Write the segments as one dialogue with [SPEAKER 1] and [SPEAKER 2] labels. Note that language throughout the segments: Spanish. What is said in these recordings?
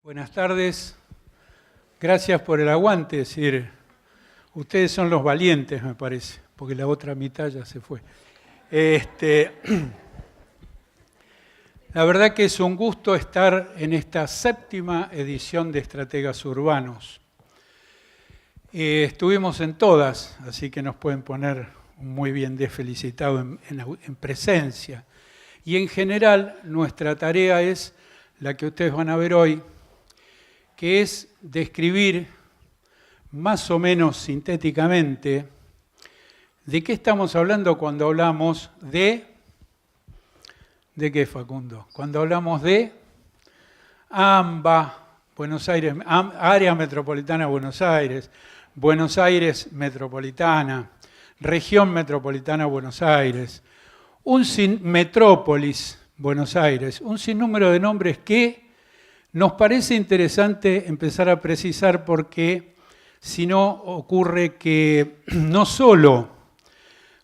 [SPEAKER 1] Buenas tardes, gracias por el aguante, es decir, ustedes son los valientes, me parece, porque la otra mitad ya se fue. La verdad que es un gusto estar en esta 7ª edición de Estrategas Urbanos. Estuvimos en todas, así que nos pueden poner muy bien de felicitado en presencia. Y en general, nuestra tarea es la que ustedes van a ver hoy, que es describir más o menos sintéticamente de qué estamos hablando cuando hablamos de... ¿De qué, Facundo? Cuando hablamos de AMBA, Buenos Aires, Área Metropolitana de Buenos Aires Metropolitana, Región Metropolitana Buenos Aires, Metrópolis Buenos Aires, un sinnúmero de nombres que nos parece interesante empezar a precisar porque si no ocurre que no solo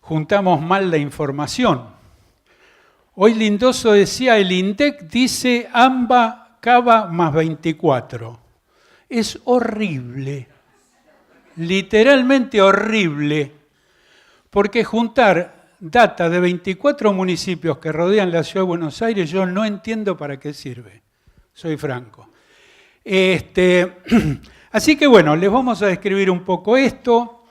[SPEAKER 1] juntamos mal la información. Hoy Lindoso decía, el INDEC dice AMBA, Cava más 24. Es horrible, literalmente horrible, porque juntar data de 24 municipios que rodean la ciudad de Buenos Aires, yo no entiendo para qué sirve. Soy franco. Así que bueno, les vamos a describir un poco esto.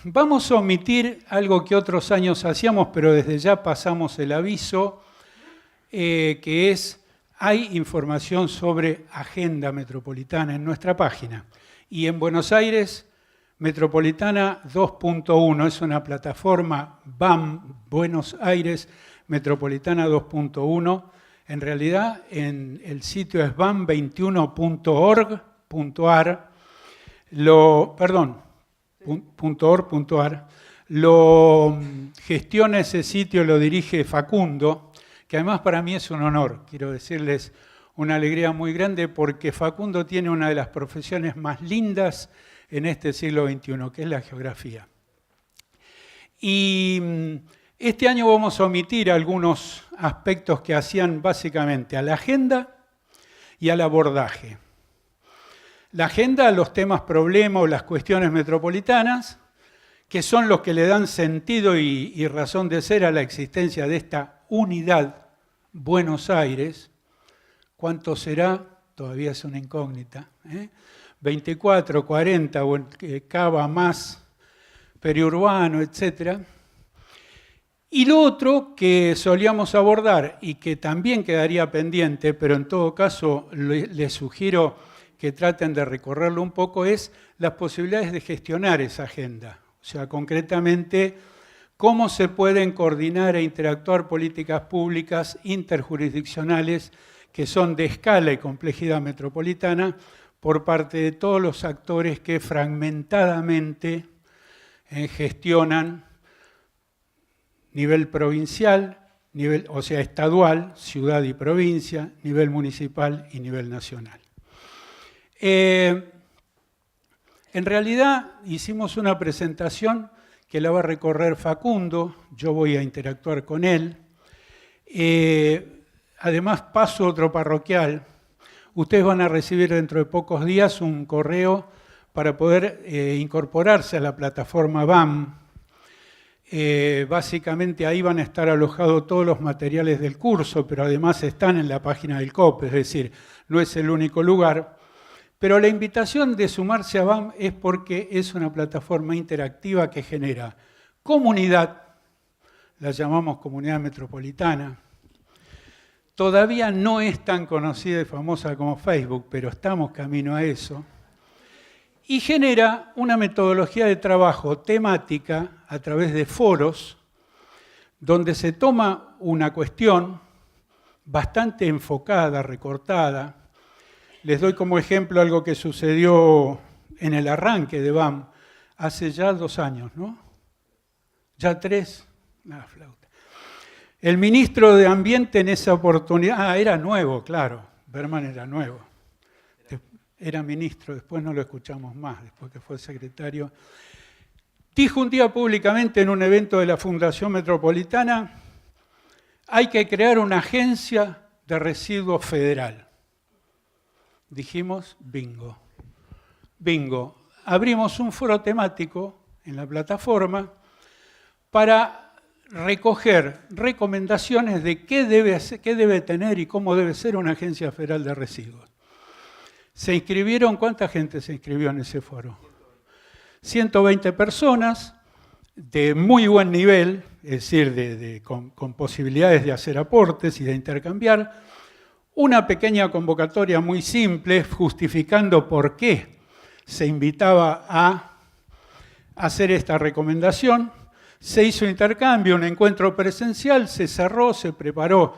[SPEAKER 1] Vamos a omitir algo que otros años hacíamos, pero desde ya pasamos el aviso, que es, hay información sobre agenda metropolitana en nuestra página. Y en Buenos Aires, Metropolitana 2.1, es una plataforma BAM, Buenos Aires Metropolitana 2.1. En realidad, en el sitio es bam21.org.ar, .org.ar, lo gestiona ese sitio, lo dirige Facundo, que además para mí es un honor, quiero decirles una alegría muy grande, porque Facundo tiene una de las profesiones más lindas en este siglo XXI, que es la geografía. Y este año vamos a omitir algunos aspectos que hacían básicamente a la agenda y al abordaje. La agenda, los temas problema o las cuestiones metropolitanas, que son los que le dan sentido y razón de ser a la existencia de esta unidad Buenos Aires. ¿Cuánto será? Todavía es una incógnita. 24, 40, Cava más, periurbano, etc. Y lo otro que solíamos abordar y que también quedaría pendiente, pero en todo caso les sugiero que traten de recorrerlo un poco, es las posibilidades de gestionar esa agenda. O sea, concretamente, cómo se pueden coordinar e interactuar políticas públicas interjurisdiccionales que son de escala y complejidad metropolitana por parte de todos los actores que fragmentadamente gestionan nivel provincial, o sea, estadual, ciudad y provincia, nivel municipal y nivel nacional. En realidad hicimos una presentación que la va a recorrer Facundo, yo voy a interactuar con él. Además paso otro parroquial. Ustedes van a recibir dentro de pocos días un correo para poder incorporarse a la plataforma BAM. Básicamente ahí van a estar alojados todos los materiales del curso, pero además están en la página del COP, es decir, no es el único lugar. Pero la invitación de sumarse a BAM es porque es una plataforma interactiva que genera comunidad, la llamamos comunidad metropolitana. Todavía no es tan conocida y famosa como Facebook, pero estamos camino a eso. Y genera una metodología de trabajo temática a través de foros, donde se toma una cuestión bastante enfocada, recortada. Les doy como ejemplo algo que sucedió en el arranque de BAM hace ya 2 años, ¿no? ¿Ya 3? La flauta. El ministro de Ambiente en esa oportunidad, era nuevo, claro, Berman era nuevo. Era ministro, después no lo escuchamos más, después que fue secretario. Dijo un día públicamente en un evento de la Fundación Metropolitana, hay que crear una agencia de residuos federal. Dijimos bingo. Bingo. Abrimos un foro temático en la plataforma para recoger recomendaciones de qué debe tener y cómo debe ser una agencia federal de residuos. ¿Se inscribieron? ¿Cuánta gente se inscribió en ese foro? 120 personas de muy buen nivel, es decir, con posibilidades de hacer aportes y de intercambiar. Una pequeña convocatoria muy simple, justificando por qué se invitaba a hacer esta recomendación. Se hizo intercambio, un encuentro presencial, se cerró, se preparó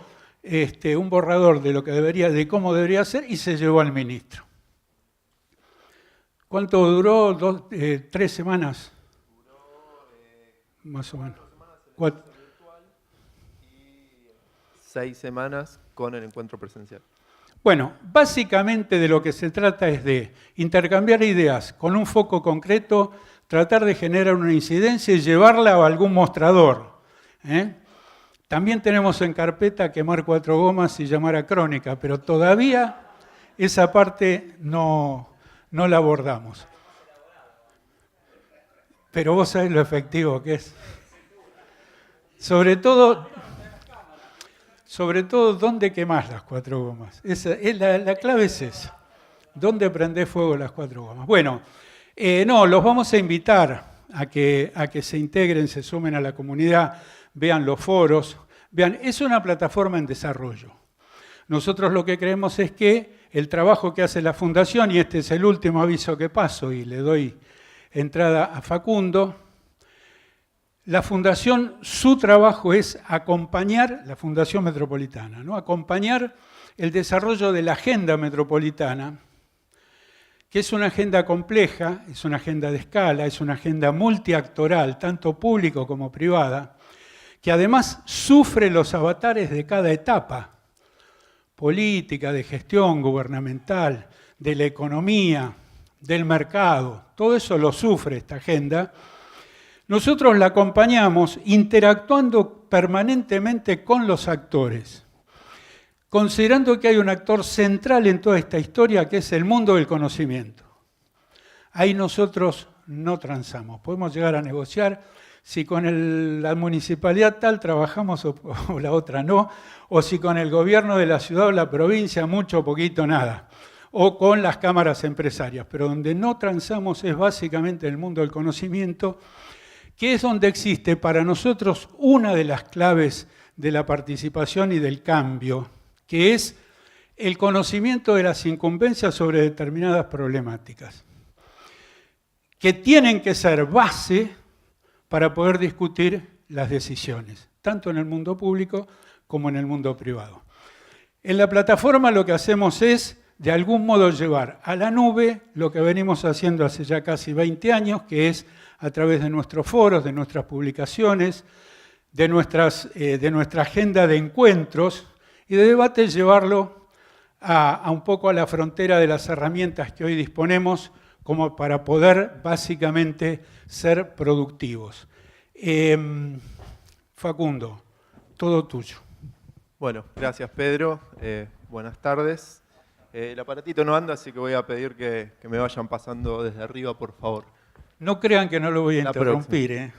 [SPEAKER 1] un borrador de cómo debería ser y se llevó al ministro. ¿Cuánto duró? 3 semanas. Más o menos.
[SPEAKER 2] 6 semanas con el encuentro presencial.
[SPEAKER 1] Bueno, básicamente de lo que se trata es de intercambiar ideas con un foco concreto, tratar de generar una incidencia y llevarla a algún mostrador. También tenemos en carpeta quemar 4 gomas y llamar a crónica, pero todavía esa parte no la abordamos. Pero vos sabés lo efectivo que es. Sobre todo, ¿dónde quemás las 4 gomas? La clave es esa. ¿Dónde prendés fuego las 4 gomas? Bueno, los vamos a invitar a que se integren, se sumen a la comunidad, vean los foros. Vean, es una plataforma en desarrollo. Nosotros lo que creemos es que el trabajo que hace la Fundación, y este es el último aviso que paso y le doy entrada a Facundo, la Fundación, su trabajo es acompañar, la Fundación Metropolitana, ¿no? Acompañar el desarrollo de la agenda metropolitana, que es una agenda compleja, es una agenda de escala, es una agenda multiactoral, tanto público como privada, que además sufre los avatares de cada etapa, política, de gestión gubernamental, de la economía, del mercado, todo eso lo sufre esta agenda. Nosotros la acompañamos interactuando permanentemente con los actores, considerando que hay un actor central en toda esta historia que es el mundo del conocimiento. Ahí nosotros no transamos, podemos llegar a negociar si con la municipalidad tal trabajamos o la otra no, o si con el gobierno de la ciudad o la provincia mucho o poquito nada, o con las cámaras empresarias, pero donde no transamos es básicamente el mundo del conocimiento, que es donde existe para nosotros una de las claves de la participación y del cambio, que es el conocimiento de las incumbencias sobre determinadas problemáticas, que tienen que ser base para poder discutir las decisiones, tanto en el mundo público como en el mundo privado. En la plataforma lo que hacemos es, de algún modo, llevar a la nube lo que venimos haciendo hace ya casi 20 años, que es a través de nuestros foros, de nuestras publicaciones, de nuestra agenda de encuentros y de debate, llevarlo a un poco a la frontera de las herramientas que hoy disponemos como para poder básicamente ser productivos. Facundo, todo tuyo.
[SPEAKER 2] Bueno, gracias Pedro, buenas tardes. El aparatito no anda, así que voy a pedir que me vayan pasando desde arriba, por favor.
[SPEAKER 1] No crean que no lo voy a interrumpir.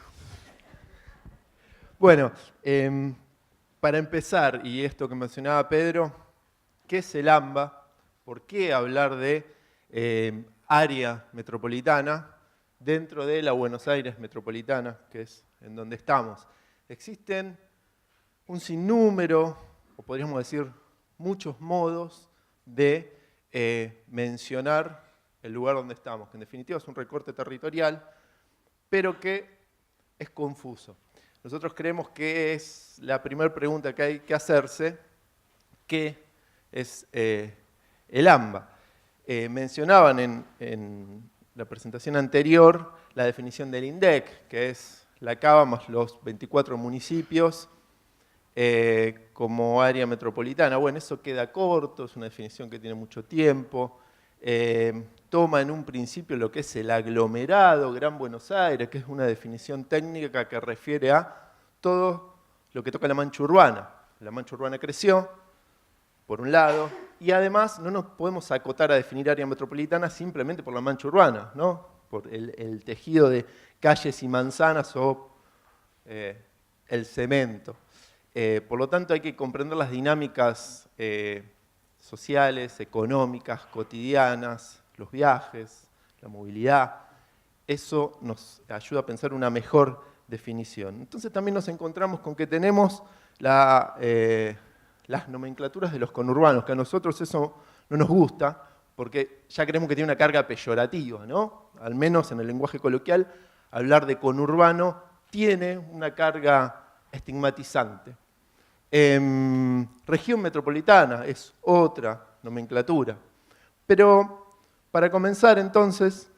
[SPEAKER 2] Bueno, para empezar, y esto que mencionaba Pedro, ¿qué es el AMBA? ¿Por qué hablar de área metropolitana dentro de la Buenos Aires metropolitana, que es en donde estamos? Existen un sinnúmero, o podríamos decir muchos modos de mencionar el lugar donde estamos, que en definitiva es un recorte territorial, pero que es confuso. Nosotros creemos que es la primera pregunta que hay que hacerse, ¿qué es el AMBA? Mencionaban en la presentación anterior la definición del INDEC, que es la Cava más los 24 municipios como área metropolitana. Bueno, eso queda corto, es una definición que tiene mucho tiempo. Toma en un principio lo que es el aglomerado Gran Buenos Aires, que es una definición técnica que refiere a todo lo que toca la mancha urbana. La mancha urbana creció, por un lado, y además no nos podemos acotar a definir área metropolitana simplemente por la mancha urbana, ¿no? Por el tejido de calles y manzanas o el cemento. Por lo tanto, hay que comprender las dinámicas sociales, económicas, cotidianas, los viajes, la movilidad. Eso nos ayuda a pensar una mejor definición. Entonces también nos encontramos con que tenemos las nomenclaturas de los conurbanos, que a nosotros eso no nos gusta, porque ya creemos que tiene una carga peyorativa, ¿no? Al menos en el lenguaje coloquial, hablar de conurbano tiene una carga estigmatizante. Región metropolitana es otra nomenclatura. Pero para comenzar entonces,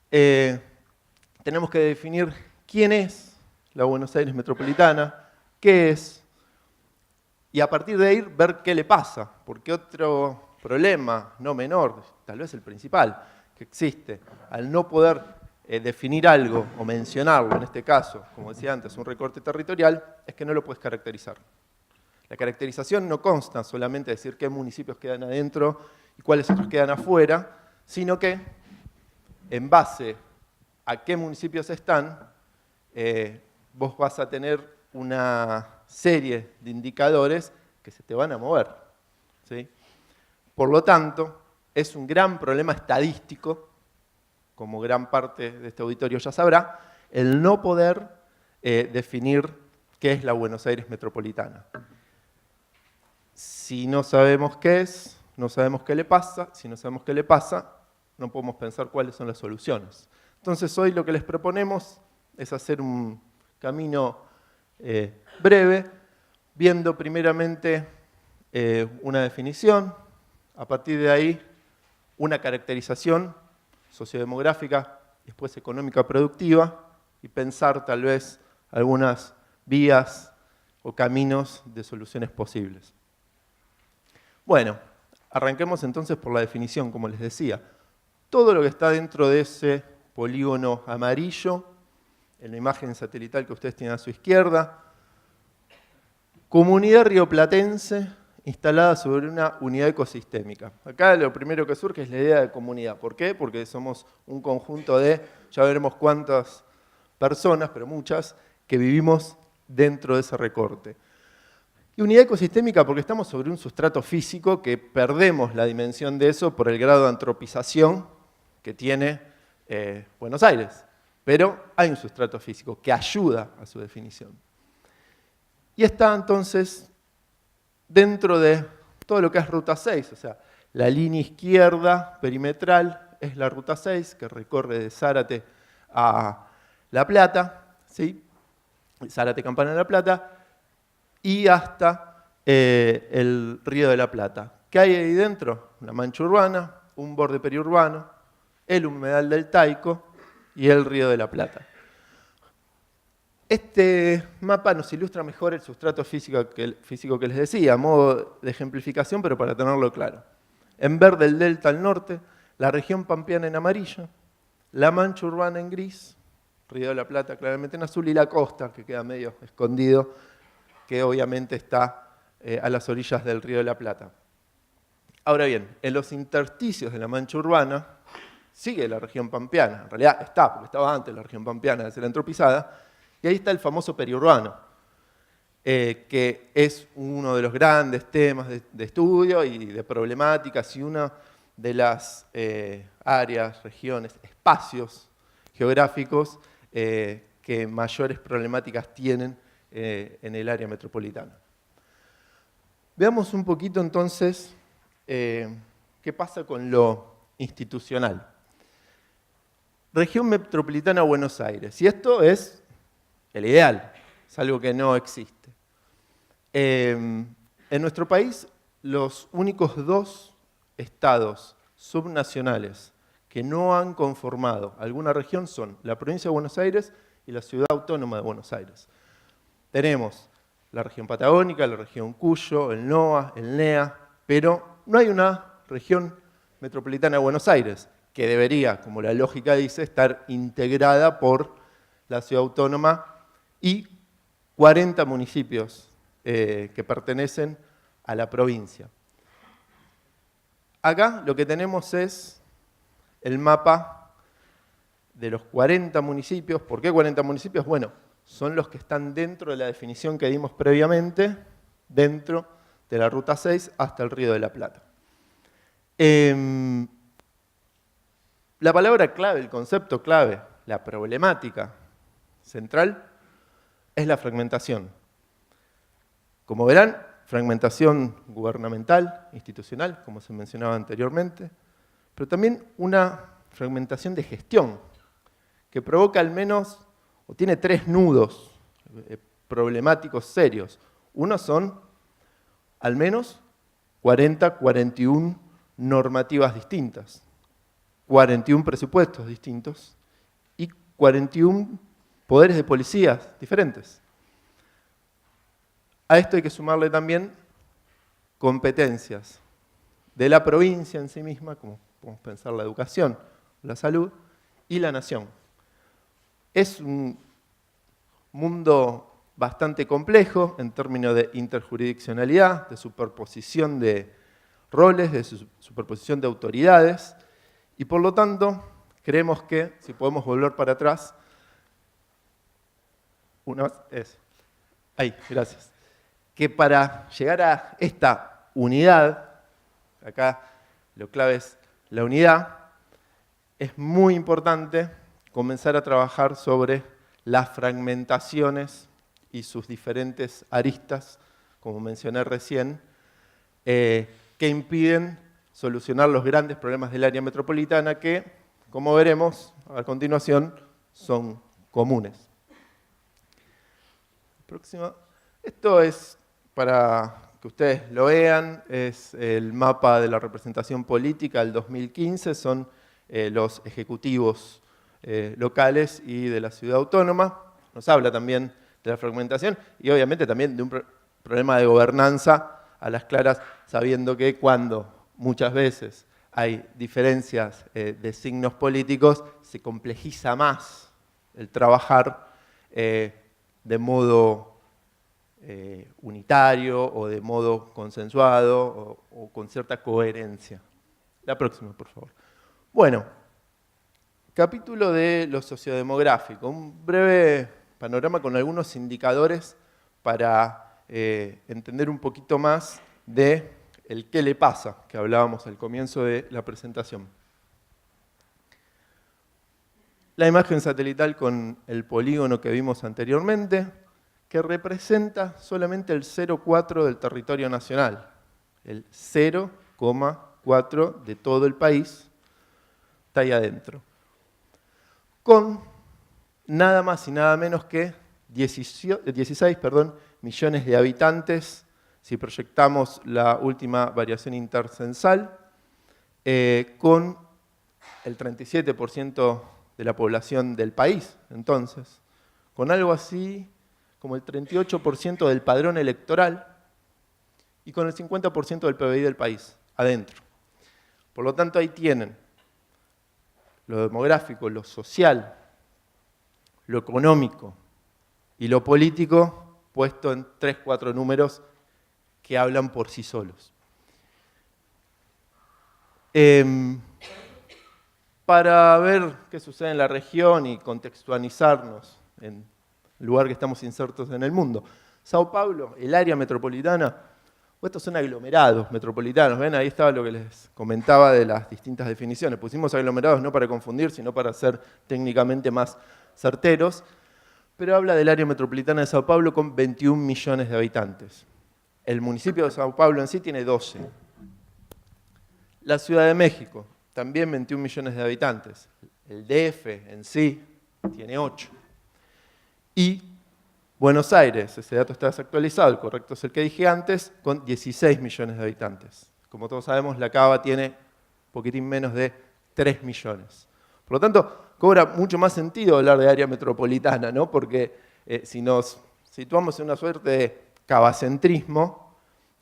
[SPEAKER 2] tenemos que definir quién es la Buenos Aires metropolitana, qué es, y a partir de ahí ver qué le pasa, porque otro problema no menor, tal vez el principal, que existe, al no poder definir algo o mencionarlo, en este caso, como decía antes, un recorte territorial, es que no lo puedes caracterizar. La caracterización no consta solamente de decir qué municipios quedan adentro y cuáles otros quedan afuera, sino que en base a qué municipios están, vos vas a tener una serie de indicadores que se te van a mover, ¿sí? Por lo tanto, es un gran problema estadístico, como gran parte de este auditorio ya sabrá, el no poder definir qué es la Buenos Aires metropolitana. Si no sabemos qué es, no sabemos qué le pasa. Si no sabemos qué le pasa, no podemos pensar cuáles son las soluciones. Entonces hoy lo que les proponemos es hacer un camino breve, viendo primeramente una definición, a partir de ahí una caracterización sociodemográfica, después económica productiva, y pensar tal vez algunas vías o caminos de soluciones posibles. Bueno, arranquemos entonces por la definición, como les decía. Todo lo que está dentro de ese polígono amarillo, en la imagen satelital que ustedes tienen a su izquierda, comunidad rioplatense instalada sobre una unidad ecosistémica. Acá lo primero que surge es la idea de comunidad. ¿Por qué? Porque somos un conjunto de, ya veremos cuántas personas, pero muchas, que vivimos dentro de ese recorte. Y unidad ecosistémica porque estamos sobre un sustrato físico que perdemos la dimensión de eso por el grado de antropización que tiene Buenos Aires. Pero hay un sustrato físico que ayuda a su definición. Y está entonces dentro de todo lo que es Ruta 6, o sea, la línea izquierda perimetral es la Ruta 6 que recorre de Zárate a La Plata, ¿sí? Zárate, Campana de La Plata, y hasta el Río de la Plata. ¿Qué hay ahí dentro? Una mancha urbana, un borde periurbano, el humedal del Taico y el Río de la Plata. Este mapa nos ilustra mejor el sustrato físico que les decía, a modo de ejemplificación, pero para tenerlo claro. En verde el delta al norte, la región pampeana en amarillo, la mancha urbana en gris, Río de la Plata claramente en azul, y la costa, que queda medio escondido, que obviamente está a las orillas del Río de la Plata. Ahora bien, en los intersticios de la mancha urbana sigue la región pampeana, en realidad está, porque estaba antes la región pampeana de ser antropizada, y ahí está el famoso periurbano, que es uno de los grandes temas de estudio y de problemáticas, y una de las áreas, regiones, espacios geográficos que mayores problemáticas tienen en el área metropolitana. Veamos un poquito entonces qué pasa con lo institucional. Región metropolitana Buenos Aires. Y esto es el ideal, es algo que no existe. En nuestro país, los únicos dos estados subnacionales que no han conformado alguna región son la provincia de Buenos Aires y la ciudad autónoma de Buenos Aires. Tenemos la región patagónica, la región Cuyo, el NOA, el NEA, pero no hay una región metropolitana de Buenos Aires, que debería, como la lógica dice, estar integrada por la ciudad autónoma y 40 municipios que pertenecen a la provincia. acá lo que tenemos es el mapa de los 40 municipios. ¿Por qué 40 municipios? Bueno, son los que están dentro de la definición que dimos previamente, dentro de la Ruta 6 hasta el Río de la Plata. La palabra clave, el concepto clave, la problemática central es la fragmentación. Como verán, fragmentación gubernamental, institucional, como se mencionaba anteriormente, pero también una fragmentación de gestión que provoca al menos, o tiene 3 nudos problemáticos serios. Uno son al menos 41 normativas distintas, 41 presupuestos distintos y 41 poderes de policías diferentes. A esto hay que sumarle también competencias de la provincia en sí misma, como podemos pensar la educación, la salud y la nación. Es un mundo bastante complejo en términos de interjurisdiccionalidad, de superposición de roles, de superposición de autoridades, y por lo tanto creemos que, si podemos volver para atrás, gracias, que para llegar a esta unidad, acá lo clave es la unidad, es muy importante comenzar a trabajar sobre las fragmentaciones y sus diferentes aristas, como mencioné recién, que impiden solucionar los grandes problemas del área metropolitana que, como veremos a continuación, son comunes. Próxima. Esto es, para que ustedes lo vean, es el mapa de la representación política del 2015, son los ejecutivos locales y de la ciudad autónoma. Nos habla también de la fragmentación y obviamente también de un problema de gobernanza a las claras, sabiendo que cuando muchas veces hay diferencias de signos políticos, se complejiza más el trabajar de modo unitario o de modo consensuado o con cierta coherencia. La próxima, por favor. Bueno, capítulo de lo sociodemográfico, un breve panorama con algunos indicadores para entender un poquito más de el qué le pasa, que hablábamos al comienzo de la presentación. La imagen satelital con el polígono que vimos anteriormente, que representa solamente el 0,4 del territorio nacional, el 0,4 de todo el país está ahí adentro, con nada más y nada menos que 16 millones de habitantes, si proyectamos la última variación intercensal, con el 37% de la población del país, entonces, con algo así como el 38% del padrón electoral y con el 50% del PBI del país, adentro. Por lo tanto, ahí tienen lo demográfico, lo social, lo económico y lo político puesto en 3, 4 números que hablan por sí solos. Para ver qué sucede en la región y contextualizarnos en el lugar que estamos insertos en el mundo. Sao Paulo, el área metropolitana, estos son aglomerados metropolitanos, ¿ven? Ahí estaba lo que les comentaba de las distintas definiciones. Pusimos aglomerados no para confundir, sino para ser técnicamente más certeros, pero habla del área metropolitana de Sao Paulo con 21 millones de habitantes. El municipio de Sao Paulo en sí tiene 12. La Ciudad de México, también 21 millones de habitantes. El DF en sí tiene 8. Y Buenos Aires, ese dato está desactualizado, el correcto es el que dije antes, con 16 millones de habitantes. Como todos sabemos, la Cava tiene un poquitín menos de 3 millones. Por lo tanto, cobra mucho más sentido hablar de área metropolitana, ¿no? Porque si nos situamos en una suerte de cavacentrismo,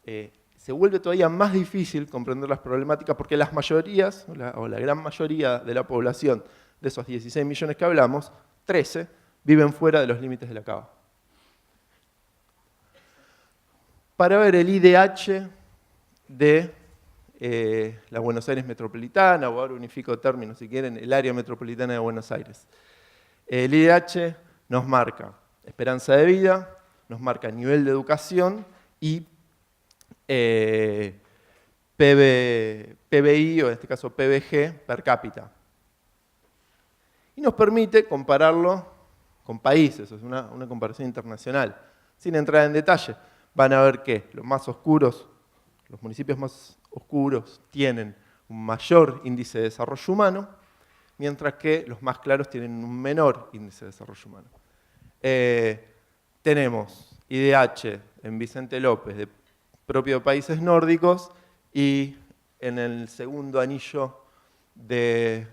[SPEAKER 2] se vuelve todavía más difícil comprender las problemáticas porque las mayorías, o la gran mayoría de la población de esos 16 millones que hablamos, 13, viven fuera de los límites de la Cava. Para ver el IDH de la Buenos Aires metropolitana, o ahora unifico términos si quieren, el área metropolitana de Buenos Aires. El IDH nos marca esperanza de vida, nos marca nivel de educación y PBI, o en este caso PBG, per cápita. Y nos permite compararlo con países, es una comparación internacional. Sin entrar en detalle, van a ver que los más oscuros, los municipios más oscuros tienen un mayor índice de desarrollo humano, mientras que los más claros tienen un menor índice de desarrollo humano. Tenemos IDH en Vicente López, propio de países nórdicos, y en el segundo anillo de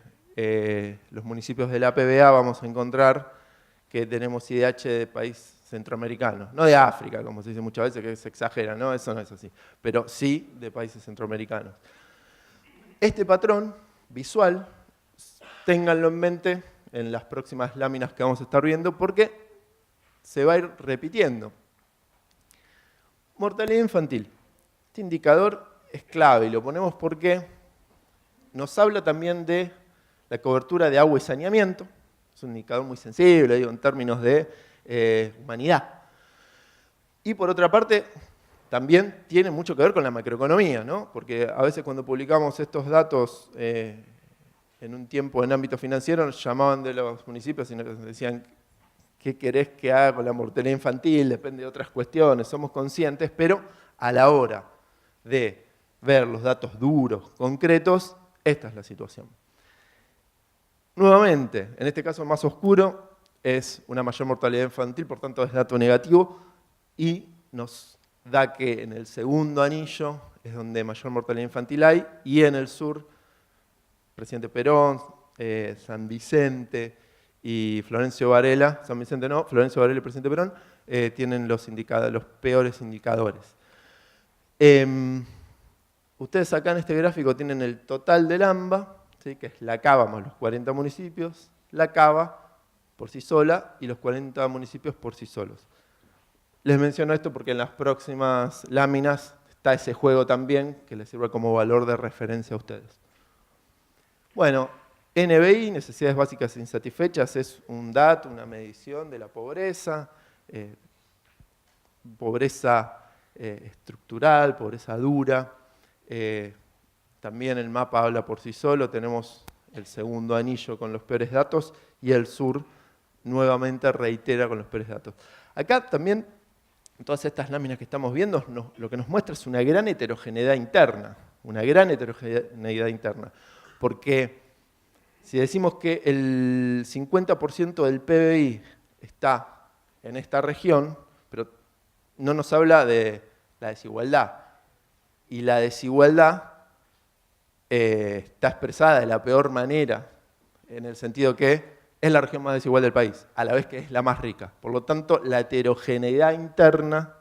[SPEAKER 2] los municipios de la PBA vamos a encontrar que tenemos IDH de país centroamericano, no de África, como se dice muchas veces, que se exagera, ¿no? Eso no es así, pero sí de países centroamericanos. Este patrón visual, ténganlo en mente en las próximas láminas que vamos a estar viendo, porque se va a ir repitiendo. Mortalidad infantil. Este indicador es clave y lo ponemos porque nos habla también de la cobertura de agua y saneamiento. Es un indicador muy sensible, digo, en términos de humanidad. Y por otra parte, también tiene mucho que ver con la macroeconomía, ¿no? Porque a veces cuando publicamos estos datos en un tiempo en ámbito financiero, nos llamaban de los municipios y nos decían, ¿qué querés que haga con la mortalidad infantil? Depende de otras cuestiones, somos conscientes, pero a la hora de ver los datos duros, concretos, esta es la situación. Nuevamente, en este caso más oscuro, es una mayor mortalidad infantil, por tanto es dato negativo, y nos da que en el segundo anillo es donde mayor mortalidad infantil hay, y en el sur, Presidente Perón, San Vicente y Florencio Varela, San Vicente no, Florencio Varela y Presidente Perón, tienen los peores indicadores. Ustedes acá en este gráfico tienen el total del AMBA, ¿sí? Que es la Cava más los 40 municipios, la Cava por sí sola y los 40 municipios por sí solos. Les menciono esto porque en las próximas láminas está ese juego también que les sirve como valor de referencia a ustedes. Bueno, NBI, necesidades básicas insatisfechas, es un dato, una medición de la pobreza, pobreza estructural, pobreza dura. También el mapa habla por sí solo, tenemos el segundo anillo con los peores datos y el sur nuevamente reitera con los peores datos. Acá también, en todas estas láminas que estamos viendo, lo que nos muestra es una gran heterogeneidad interna, porque si decimos que el 50% del PBI está en esta región, pero no nos habla de la desigualdad, y la desigualdad está expresada de la peor manera, en el sentido que es la región más desigual del país, a la vez que es la más rica. Por lo tanto, la heterogeneidad interna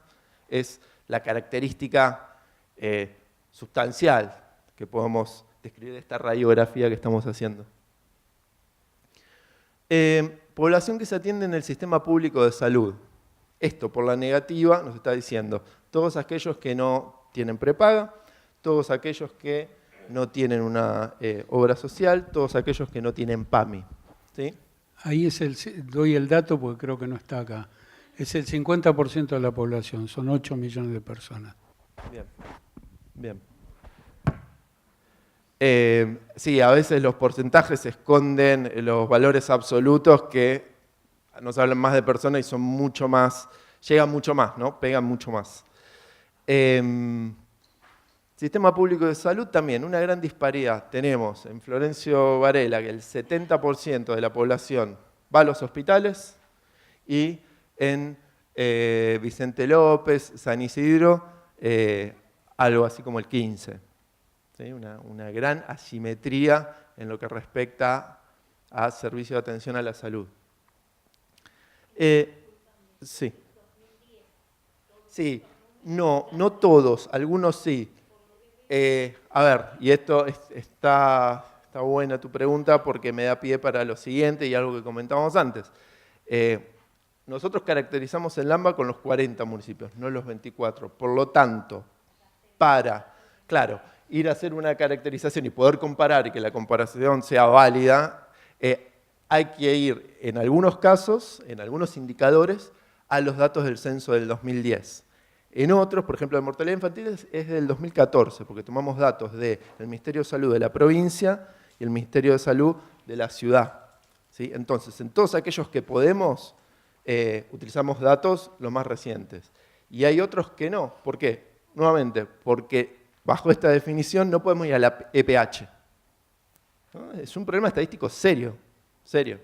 [SPEAKER 2] es la característica sustancial que podemos describir de esta radiografía que estamos haciendo. Población que se atiende en el sistema público de salud. Esto, por la negativa, nos está diciendo todos aquellos que no tienen prepaga, todos aquellos que no tienen una obra social, todos aquellos que no tienen PAMI. ¿Sí?
[SPEAKER 1] Ahí doy el dato porque creo que no está acá. Es el 50% de la población, son 8 millones de personas.
[SPEAKER 2] Bien, bien. Sí, a veces los porcentajes esconden los valores absolutos que nos hablan más de personas y son mucho más, llegan mucho más, ¿no? Pegan mucho más. Sistema público de salud también, una gran disparidad. Tenemos en Florencio Varela que el 70% de la población va a los hospitales y en Vicente López, San Isidro, algo así como el 15%. ¿Sí? Una gran asimetría en lo que respecta a servicio de atención a la salud. Sí. Sí, no todos, algunos sí. A ver, y esto está buena tu pregunta porque me da pie para lo siguiente y algo que comentábamos antes. Nosotros caracterizamos el AMBA con los 40 municipios, no los 24. Por lo tanto, claro, ir a hacer una caracterización y poder comparar y que la comparación sea válida, hay que ir, en algunos casos, en algunos indicadores, a los datos del censo del 2010. En otros, por ejemplo, la mortalidad infantil es del 2014, porque tomamos datos del Ministerio de Salud de la provincia y el Ministerio de Salud de la ciudad. ¿Sí? Entonces, en todos aquellos que podemos, utilizamos datos los más recientes. Y hay otros que no. ¿Por qué? Nuevamente, porque bajo esta definición no podemos ir a la EPH. ¿No? Es un problema estadístico serio, serio.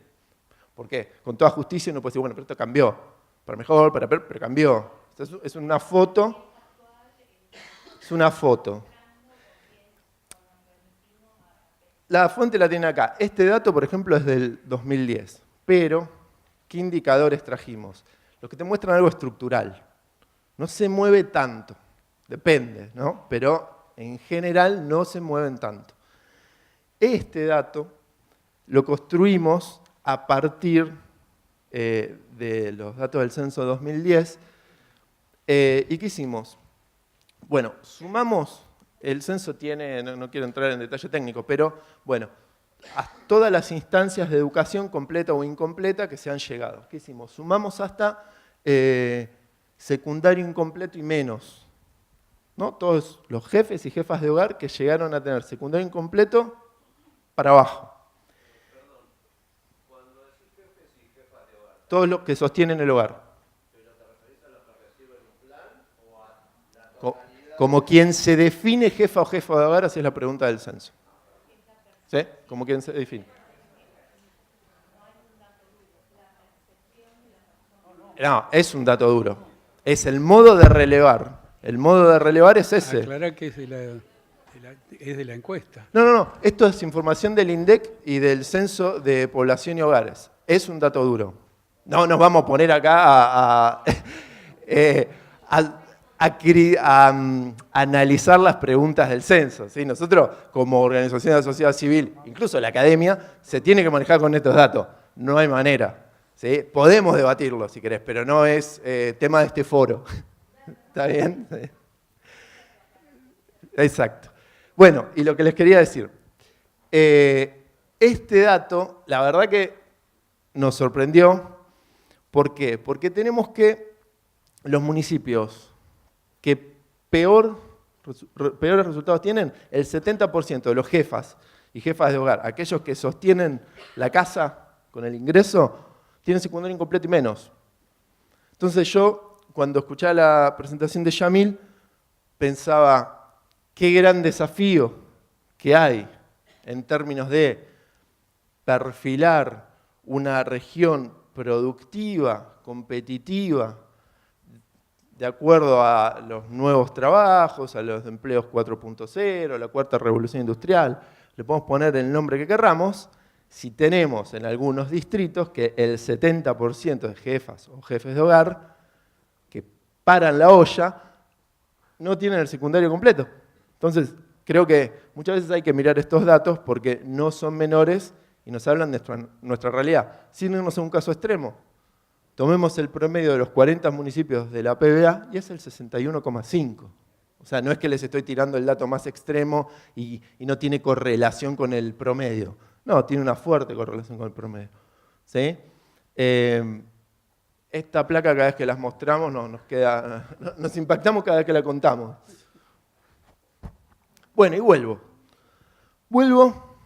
[SPEAKER 2] ¿Por qué? Con toda justicia uno puede decir, bueno, pero esto cambió. Para mejor, para peor, pero cambió. Es una foto. Es una foto. La fuente la tiene acá. Este dato, por ejemplo, es del 2010. Pero, ¿qué indicadores trajimos? Los que te muestran algo estructural. No se mueve tanto. Depende, ¿no? Pero en general no se mueven tanto. Este dato lo construimos a partir de los datos del censo 2010. ¿Y qué hicimos? Bueno, sumamos, el censo tiene, no quiero entrar en detalle técnico, pero bueno, a todas las instancias de educación completa o incompleta que se han llegado. ¿Qué hicimos? Sumamos hasta secundario incompleto y menos, ¿no? Todos los jefes y jefas de hogar que llegaron a tener secundario incompleto para abajo. Todos los que sostienen el hogar. ¿Pero te referís a los que reciben un plan o a la totalidad? Como quien se define jefa o jefa de hogar, así es la pregunta del censo. ¿Sí? ¿Cómo quien se define? No, es un dato duro. Es el modo de relevar. El modo de relevar es ese.
[SPEAKER 1] Aclará que es de la encuesta.
[SPEAKER 2] No. Esto es información del INDEC y del Censo de Población y Hogares. Es un dato duro. No nos vamos a poner acá a analizar las preguntas del censo. ¿Sí? Nosotros, como organización de la sociedad civil, incluso la academia, se tiene que manejar con estos datos. No hay manera. ¿Sí? Podemos debatirlo si querés, pero no es tema de este foro. ¿Está bien? ¿Sí? Exacto. Bueno, y lo que les quería decir. Este dato, la verdad que nos sorprendió. ¿Por qué? Porque tenemos que los municipios que peores resultados tienen, el 70% de los jefas y jefas de hogar, aquellos que sostienen la casa con el ingreso, tienen secundario incompleto y menos. Entonces yo, cuando escuchaba la presentación de Yamil, pensaba, qué gran desafío que hay en términos de perfilar una región productiva, competitiva, de acuerdo a los nuevos trabajos, a los empleos 4.0, la cuarta revolución industrial, le podemos poner el nombre que querramos, si tenemos en algunos distritos que el 70% de jefas o jefes de hogar que paran la olla no tienen el secundario completo. Entonces, creo que muchas veces hay que mirar estos datos porque no son menores y nos hablan de nuestra realidad. Sin irnos a un caso extremo, tomemos el promedio de los 40 municipios de la PBA y es el 61,5. O sea, no es que les estoy tirando el dato más extremo y no tiene correlación con el promedio. No, tiene una fuerte correlación con el promedio. ¿Sí? Esta placa cada vez que las mostramos nos impactamos cada vez que la contamos. Bueno, y vuelvo. Vuelvo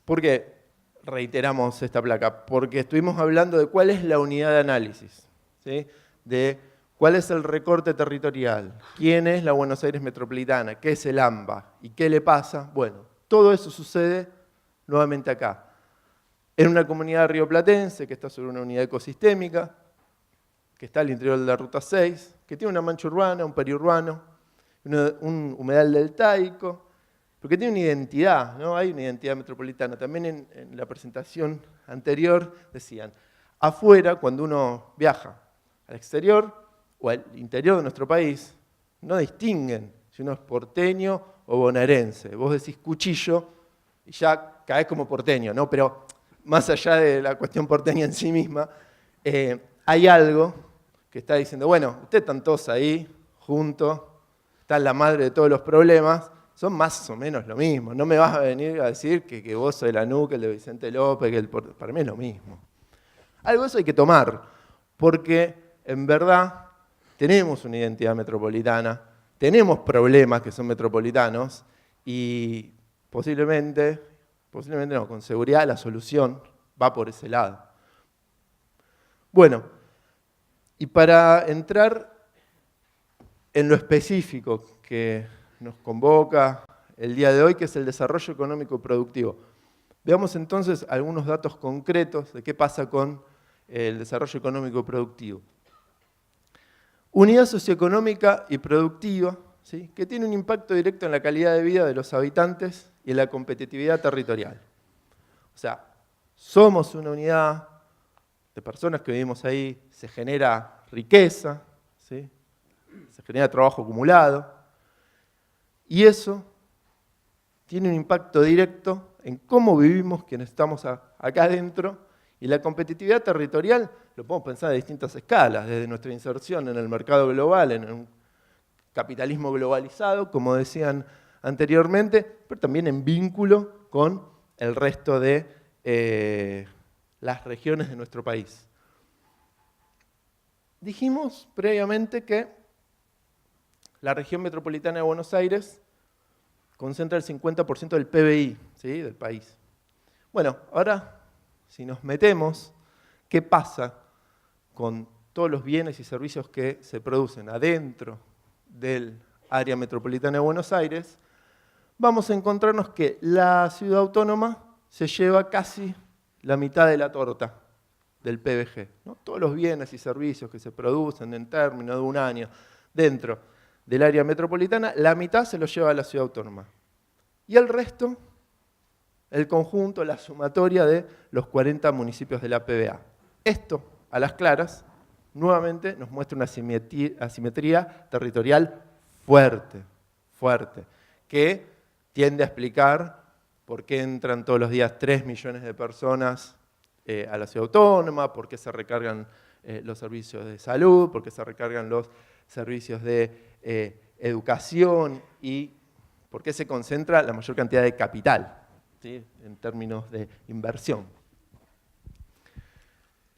[SPEAKER 2] porque reiteramos esta placa, porque estuvimos hablando de cuál es la unidad de análisis, ¿sí? De cuál es el recorte territorial, quién es la Buenos Aires metropolitana, qué es el AMBA y qué le pasa. Bueno, todo eso sucede nuevamente acá, en una comunidad rioplatense que está sobre una unidad ecosistémica, que está al interior de la Ruta 6, que tiene una mancha urbana, un periurbano, un humedal deltaico, porque tiene una identidad, ¿no? Hay una identidad metropolitana. También en la presentación anterior decían, afuera, cuando uno viaja al exterior o al interior de nuestro país, no distinguen si uno es porteño o bonaerense. Vos decís Cuchillo y ya caes como porteño, ¿no? Pero más allá de la cuestión porteña en sí misma, hay algo que está diciendo, bueno, ustedes están todos ahí, juntos, está la madre de todos los problemas, son más o menos lo mismo. No me vas a venir a decir que vos sos de Lanús, que el de Vicente López, para mí es lo mismo. Algo de eso hay que tomar, porque en verdad tenemos una identidad metropolitana, tenemos problemas que son metropolitanos y posiblemente no, con seguridad la solución va por ese lado. Bueno, y para entrar en lo específico que nos convoca el día de hoy, que es el desarrollo económico productivo. Veamos entonces algunos datos concretos de qué pasa con el desarrollo económico productivo. Unidad socioeconómica y productiva, ¿sí?, que tiene un impacto directo en la calidad de vida de los habitantes y en la competitividad territorial. O sea, somos una unidad de personas que vivimos ahí, se genera riqueza, ¿sí?, se genera trabajo acumulado, y eso tiene un impacto directo en cómo vivimos quienes estamos acá adentro, y la competitividad territorial lo podemos pensar de distintas escalas, desde nuestra inserción en el mercado global, en un capitalismo globalizado, como decían anteriormente, pero también en vínculo con el resto de las regiones de nuestro país. Dijimos previamente que la región metropolitana de Buenos Aires concentra el 50% del PBI, ¿sí?, del país. Bueno, ahora, si nos metemos, ¿qué pasa con todos los bienes y servicios que se producen adentro del área metropolitana de Buenos Aires? Vamos a encontrarnos que la ciudad autónoma se lleva casi la mitad de la torta del PBG, ¿no? Todos los bienes y servicios que se producen en términos de un año dentro del área metropolitana, la mitad se lo lleva a la ciudad autónoma. Y el resto, el conjunto, la sumatoria de los 40 municipios de la PBA. Esto, a las claras, nuevamente nos muestra una asimetría territorial fuerte, que tiende a explicar por qué entran todos los días 3 millones de personas a la ciudad autónoma, por qué se recargan los servicios de salud, por qué se recargan los servicios de educación y por qué se concentra la mayor cantidad de capital, ¿sí?, en términos de inversión.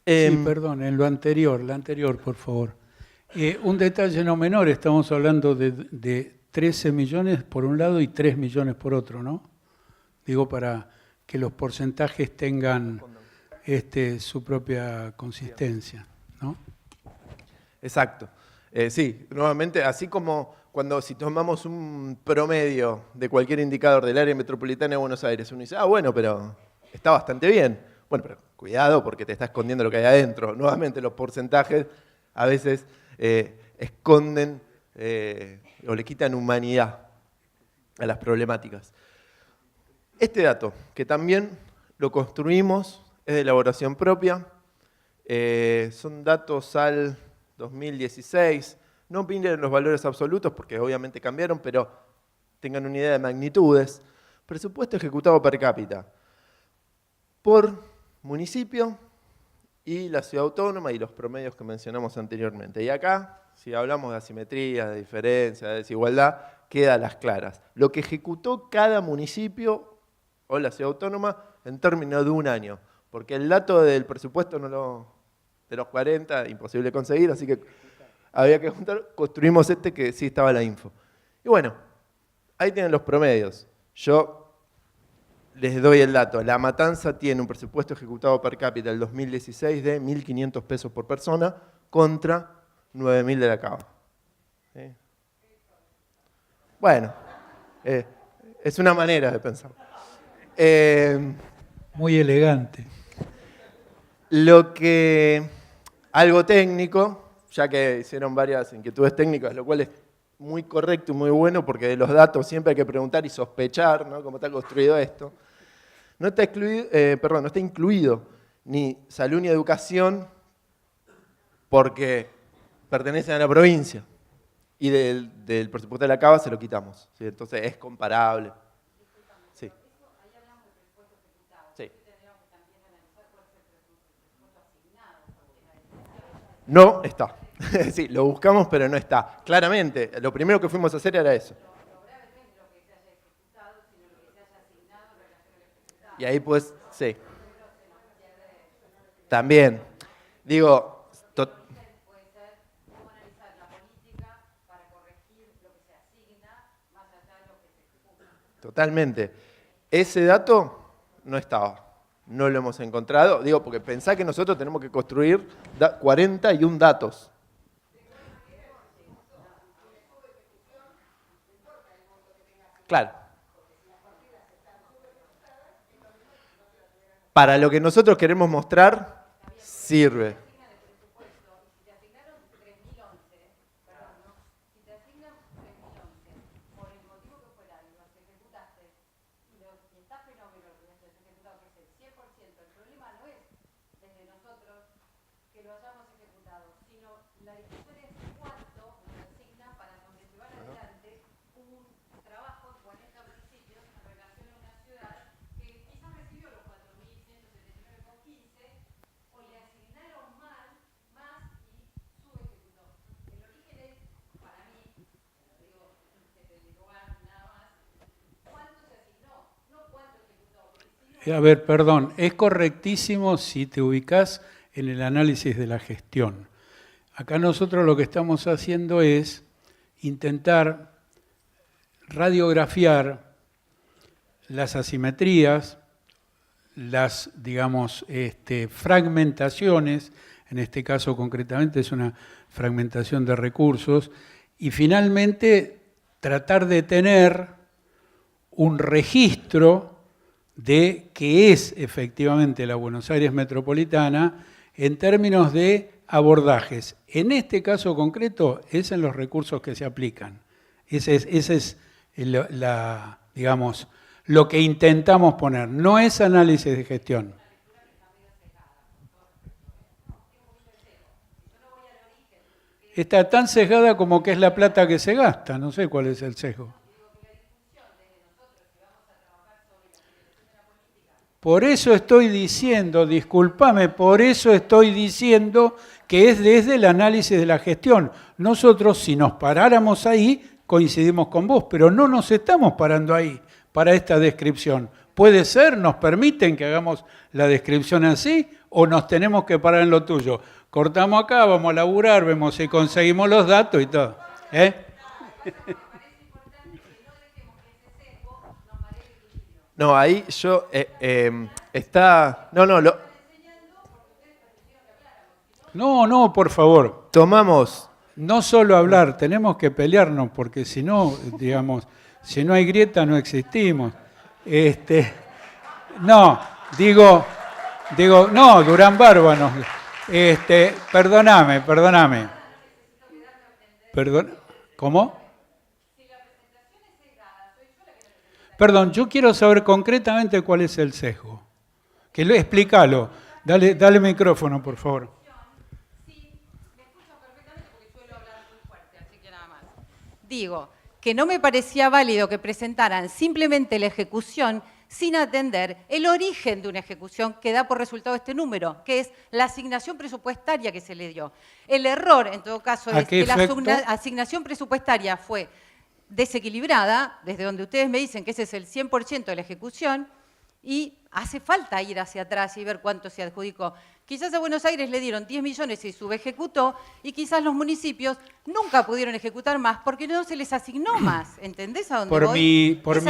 [SPEAKER 1] Sí, perdón, en la anterior, por favor. Un detalle no menor, estamos hablando de 13 millones por un lado y 3 millones por otro, ¿no? Digo, para que los porcentajes tengan su propia consistencia, ¿no?
[SPEAKER 2] Exacto. Sí, nuevamente, así como si tomamos un promedio de cualquier indicador del área metropolitana de Buenos Aires, uno dice, bueno, pero está bastante bien. Bueno, pero cuidado porque te está escondiendo lo que hay adentro. Nuevamente, los porcentajes a veces esconden o le quitan humanidad a las problemáticas. Este dato, que también lo construimos, es de elaboración propia, son datos al 2016, no miren los valores absolutos porque obviamente cambiaron, pero tengan una idea de magnitudes. Presupuesto ejecutado per cápita por municipio y la ciudad autónoma y los promedios que mencionamos anteriormente. Y acá, si hablamos de asimetría, de diferencia, de desigualdad, queda a las claras. Lo que ejecutó cada municipio o la ciudad autónoma en términos de un año, porque el dato del presupuesto de los 40, imposible conseguir, así que había que juntar, construimos que sí estaba la info. Y bueno, ahí tienen los promedios. Yo les doy el dato. La Matanza tiene un presupuesto ejecutado per cápita del 2016 de 1.500 pesos por persona contra 9.000 de la Cava. ¿Sí? Bueno, es una manera de pensar.
[SPEAKER 1] Muy elegante.
[SPEAKER 2] Algo técnico, ya que hicieron varias inquietudes técnicas, lo cual es muy correcto y muy bueno, porque de los datos siempre hay que preguntar y sospechar, ¿no?, cómo está construido esto. No está incluido ni salud ni educación porque pertenecen a la provincia y del presupuesto de la Cava se lo quitamos, ¿sí? Entonces es comparable. Sí. Sí. No está. Sí, lo buscamos, pero no está. Claramente, lo primero que fuimos a hacer era eso. Y ahí pues, sí. También. Digo, totalmente. Ese dato no estaba. No lo hemos encontrado. Digo, porque pensá que nosotros tenemos que construir 41 datos. Claro. Para lo que nosotros queremos mostrar, sirve.
[SPEAKER 1] A ver, perdón, es correctísimo si te ubicás en el análisis de la gestión. Acá nosotros lo que estamos haciendo es intentar radiografiar las asimetrías, las, digamos, fragmentaciones, en este caso concretamente es una fragmentación de recursos, y finalmente tratar de tener un registro de qué es efectivamente la Buenos Aires metropolitana en términos de abordajes. En este caso concreto es en los recursos que se aplican. Ese es digamos, lo que intentamos poner. No es análisis de gestión. Está tan sesgada como que es la plata que se gasta. No sé cuál es el sesgo. Por eso estoy diciendo, discúlpame, por eso estoy diciendo que es desde el análisis de la gestión. Nosotros, si nos paráramos ahí, coincidimos con vos, pero no nos estamos parando ahí para esta descripción. Puede ser, nos permiten que hagamos la descripción así, o nos tenemos que parar en lo tuyo. Cortamos acá, vamos a laburar, vemos si conseguimos los datos y todo.
[SPEAKER 2] No, ahí yo está.
[SPEAKER 1] No, por favor.
[SPEAKER 2] Tomamos.
[SPEAKER 1] No solo hablar, tenemos que pelearnos, porque si no, digamos, si no hay grieta no existimos. No, digo, no, Durán Bárbaro. Perdóname. ¿Cómo? Perdón, yo quiero saber concretamente cuál es el sesgo. Explícalo. Dale micrófono, por favor.
[SPEAKER 3] Digo, que no me parecía válido que presentaran simplemente la ejecución sin atender el origen de una ejecución que da por resultado este número, que es la asignación presupuestaria que se le dio. El error, en todo caso, es que la asignación presupuestaria fue desequilibrada, desde donde ustedes me dicen que ese es el 100% de la ejecución, y hace falta ir hacia atrás y ver cuánto se adjudicó. Quizás a Buenos Aires le dieron 10 millones y subejecutó, y quizás los municipios nunca pudieron ejecutar más porque no se les asignó más. ¿Entendés a dónde voy?
[SPEAKER 1] Por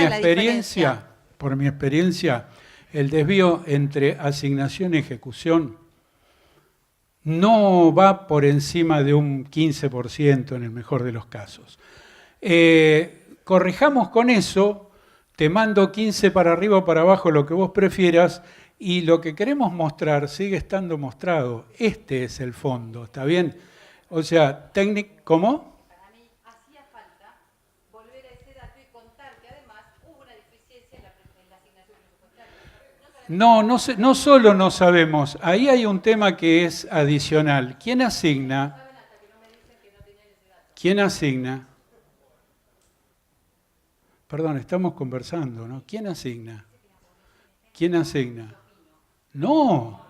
[SPEAKER 1] mi experiencia, el desvío entre asignación y ejecución no va por encima de un 15% en el mejor de los casos. Corrijamos con eso, te mando 15 para arriba o para abajo, lo que vos prefieras, y lo que queremos mostrar sigue estando mostrado. Este es el fondo, ¿está bien? O sea, ¿cómo?
[SPEAKER 3] Para mí hacía falta volver a ese dato y contar que además hubo una deficiencia en la asignación presupuestaria.
[SPEAKER 1] No solo no sabemos, ahí hay un tema que es adicional. ¿Quién asigna? ¿Quién asigna? Perdón, estamos conversando, ¿no? ¿Quién asigna? ¿Quién asigna? No.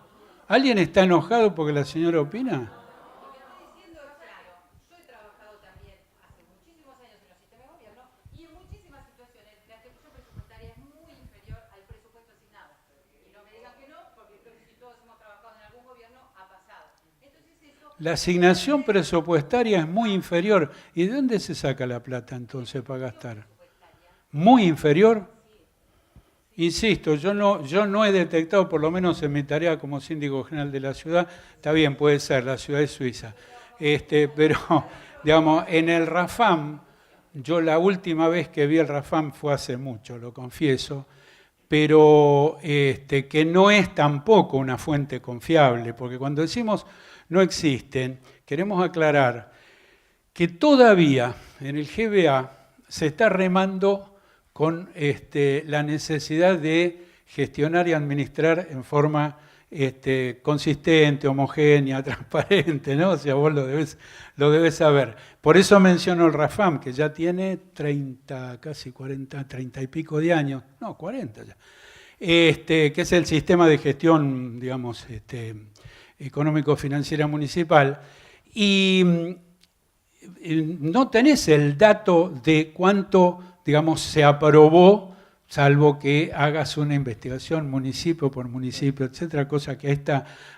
[SPEAKER 1] ¿Alguien está enojado porque la señora opina?
[SPEAKER 3] Lo que estoy diciendo es claro. Yo he trabajado también hace muchísimos años en los sistemas de gobierno y en muchísimas situaciones la ejecución presupuestaria es muy inferior al presupuesto asignado.
[SPEAKER 1] La asignación presupuestaria es muy inferior. ¿Y de dónde se saca la plata entonces para gastar? ¿Muy inferior? Insisto, yo no he detectado, por lo menos en mi tarea como síndico general de la ciudad, está bien, puede ser, la ciudad es Suiza, pero, digamos, en el RAFAM, yo la última vez que vi el RAFAM fue hace mucho, lo confieso, pero que no es tampoco una fuente confiable, porque cuando decimos no existen, queremos aclarar que todavía en el GBA se está remando con la necesidad de gestionar y administrar en forma consistente, homogénea, transparente, ¿no? O sea, vos lo debés saber. Por eso menciono el RAFAM, que ya tiene 30, casi 40, 30 y pico de años, no, 40 ya, que es el sistema de gestión, digamos, económico-financiera municipal, y no tenés el dato de cuánto, digamos, se aprobó, salvo que hagas una investigación municipio por municipio, etcétera, cosa que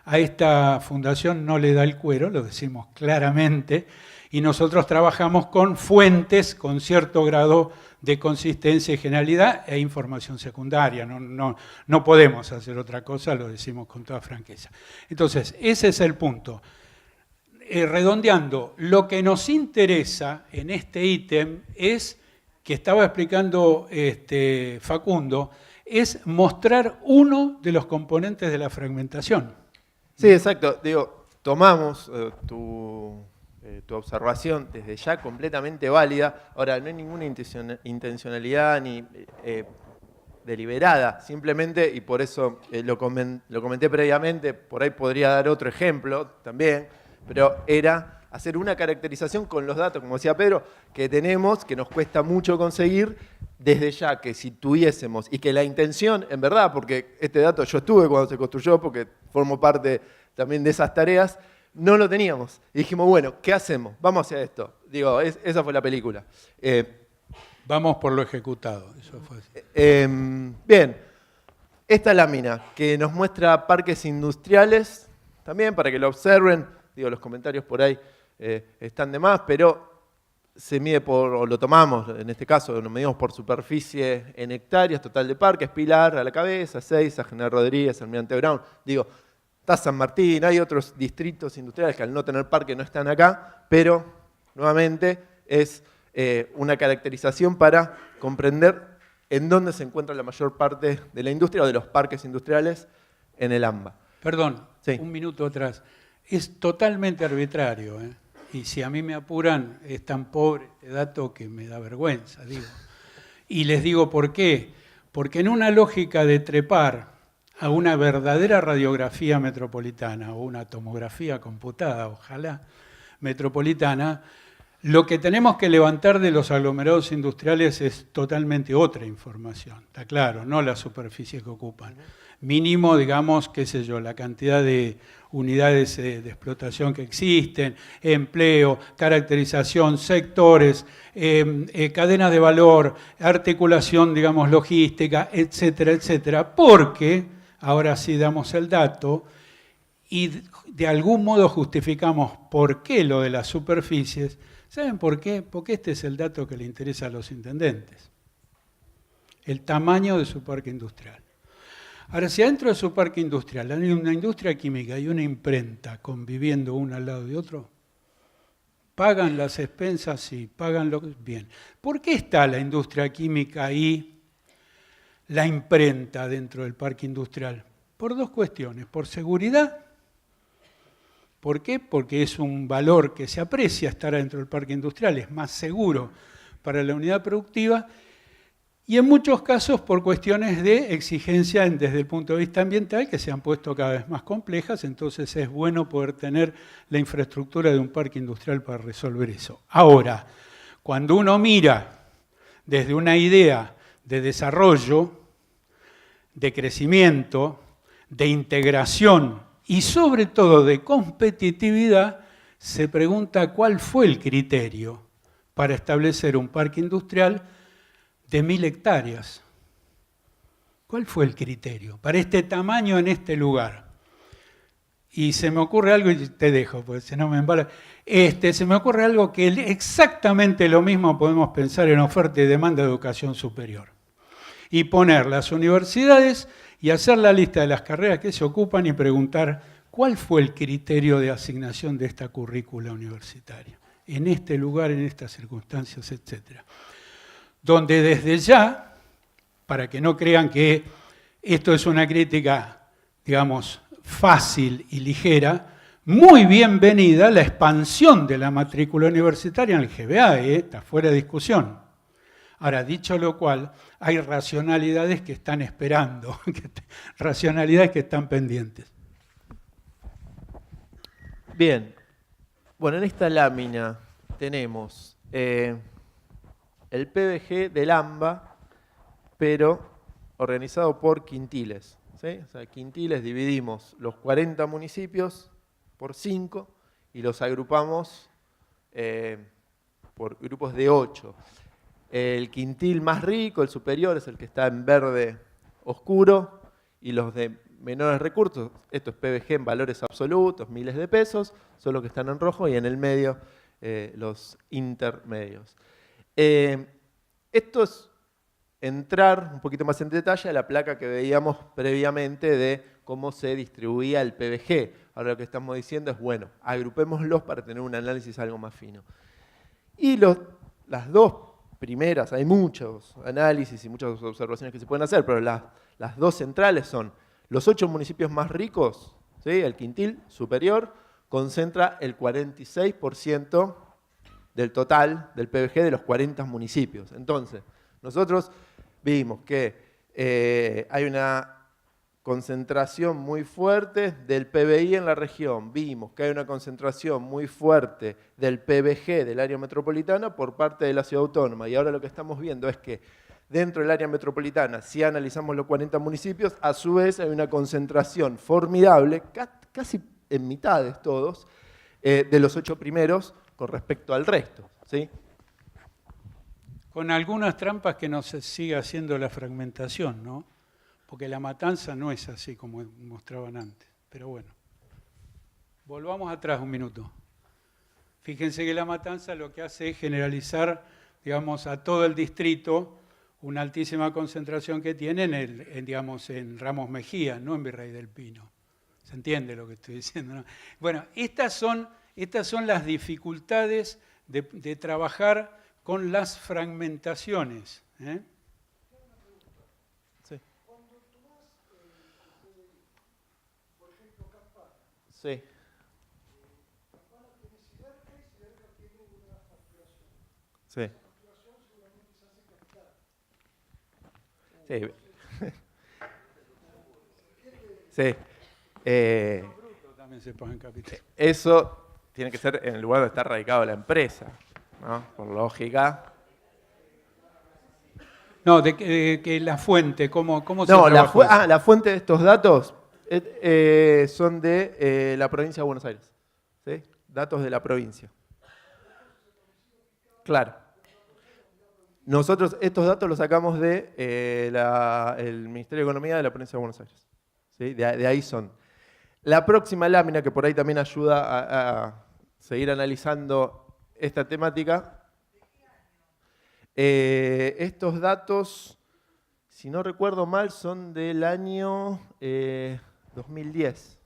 [SPEAKER 1] a esta fundación no le da el cuero, lo decimos claramente, y nosotros trabajamos con fuentes con cierto grado de consistencia y generalidad e información secundaria. No podemos hacer otra cosa, lo decimos con toda franqueza. Entonces, ese es el punto. Redondeando, lo que nos interesa en este ítem es, que estaba explicando Facundo, es mostrar uno de los componentes de la fragmentación.
[SPEAKER 2] Sí, exacto. Digo, tomamos tu observación desde ya completamente válida. Ahora, no hay ninguna intencionalidad ni deliberada, simplemente, y por eso lo comenté previamente, por ahí podría dar otro ejemplo también, pero era hacer una caracterización con los datos, como decía Pedro, que tenemos, que nos cuesta mucho conseguir, desde ya que si tuviésemos, y que la intención, en verdad, porque este dato yo estuve cuando se construyó, porque formo parte también de esas tareas, no lo teníamos. Y dijimos, bueno, ¿qué hacemos? Vamos hacia esto. Digo, esa fue la película.
[SPEAKER 1] Vamos por lo ejecutado. Eso fue así.
[SPEAKER 2] Bien, esta lámina que nos muestra parques industriales, también para que lo observen, digo, los comentarios por ahí están de más, pero se mide o lo tomamos, en este caso, nos medimos por superficie en hectáreas, total de parques, Pilar a la cabeza, Seiza, General Rodríguez, Almirante Brown, digo, está San Martín, hay otros distritos industriales que al no tener parque no están acá, pero nuevamente es una caracterización para comprender en dónde se encuentra la mayor parte de la industria o de los parques industriales en el AMBA.
[SPEAKER 1] Perdón,
[SPEAKER 2] sí.
[SPEAKER 1] Un minuto atrás. Es totalmente arbitrario, ¿eh? Y si a mí me apuran, es tan pobre este dato que me da vergüenza, digo. Y les digo por qué. Porque en una lógica de trepar a una verdadera radiografía metropolitana o una tomografía computada, ojalá, metropolitana, lo que tenemos que levantar de los aglomerados industriales es totalmente otra información, está claro, no la superficie que ocupan. Mínimo, digamos, qué sé yo, la cantidad de unidades de explotación que existen, empleo, caracterización, sectores, cadenas de valor, articulación, digamos, logística, etcétera, etcétera, porque, ahora sí damos el dato, y de algún modo justificamos por qué lo de las superficies. ¿Saben por qué? Porque este es el dato que le interesa a los intendentes. El tamaño de su parque industrial. Ahora, si adentro de su parque industrial hay una industria química y una imprenta conviviendo uno al lado de otro, pagan las expensas, sí, pagan lo que... Bien. ¿Por qué está la industria química y la imprenta dentro del parque industrial? Por dos cuestiones. Por seguridad. ¿Por qué? Porque es un valor que se aprecia estar dentro del parque industrial, es más seguro para la unidad productiva, y en muchos casos por cuestiones de exigencia desde el punto de vista ambiental que se han puesto cada vez más complejas, entonces es bueno poder tener la infraestructura de un parque industrial para resolver eso. Ahora, cuando uno mira desde una idea de desarrollo, de crecimiento, de integración y sobre todo de competitividad, se pregunta cuál fue el criterio para establecer un parque industrial de 1000 hectáreas. ¿Cuál fue el criterio para este tamaño en este lugar? y se me ocurre algo, y te dejo, porque si no me embala. Se me ocurre algo que exactamente lo mismo podemos pensar en oferta y demanda de educación superior. Y poner las universidades y hacer la lista de las carreras que se ocupan y preguntar cuál fue el criterio de asignación de esta currícula universitaria, en este lugar, en estas circunstancias, etc. Donde desde ya, para que no crean que esto es una crítica, digamos, fácil y ligera, muy bienvenida la expansión de la matrícula universitaria en el GBA, está fuera de discusión. Ahora, dicho lo cual, hay racionalidades que están esperando, racionalidades que están pendientes.
[SPEAKER 2] Bien, bueno, en esta lámina tenemos el PBG del AMBA, pero organizado por quintiles. ¿Sí? O sea, quintiles dividimos los 40 municipios por 5 y los agrupamos por grupos de 8. El quintil más rico, el superior, es el que está en verde oscuro, y los de menores recursos, esto es PBG en valores absolutos, miles de pesos, son los que están en rojo, y en el medio los intermedios. Esto es entrar un poquito más en detalle a la placa que veíamos previamente de cómo se distribuía el PBG. Ahora lo que estamos diciendo es, bueno, agrupémoslos para tener un análisis algo más fino. Y las dos primeras, hay muchos análisis y muchas observaciones que se pueden hacer, pero las dos centrales son los 8 municipios más ricos, ¿sí? El quintil superior concentra el 46% del total del PBG de los 40 municipios. Entonces, nosotros vimos que hay una concentración muy fuerte del PBI en la región. Vimos que hay una concentración muy fuerte del PBG del área metropolitana por parte de la ciudad autónoma. Y ahora lo que estamos viendo es que dentro del área metropolitana, si analizamos los 40 municipios, a su vez hay una concentración formidable, casi en mitades todos, de los 8 primeros con respecto al resto, ¿sí?
[SPEAKER 1] Con algunas trampas que no se sigue haciendo la fragmentación, ¿no? Porque La Matanza no es así como mostraban antes. Pero bueno, volvamos atrás un minuto. Fíjense que La Matanza lo que hace es generalizar, digamos, a todo el distrito una altísima concentración que tiene en Ramos Mejía, no en Virrey del Pino. ¿Se entiende lo que estoy diciendo, no? Bueno, estas son las dificultades de trabajar con las fragmentaciones.
[SPEAKER 2] Sí. Sí. Sí. Sí. Sí.
[SPEAKER 1] También se pone en capital.
[SPEAKER 2] Eso tiene que ser en el lugar donde está radicado la empresa, ¿no? Por lógica.
[SPEAKER 1] No, de que la fuente, ¿cómo se
[SPEAKER 2] No,
[SPEAKER 1] trabaja?
[SPEAKER 2] la fuente de estos datos son de la provincia de Buenos Aires. ¿Sí? Datos de la provincia. Claro. Nosotros estos datos los sacamos de el Ministerio de Economía de la provincia de Buenos Aires. ¿Sí? De ahí son. La próxima lámina, que por ahí también ayuda a seguir analizando esta temática. Estos datos, si no recuerdo mal, son del año 2010,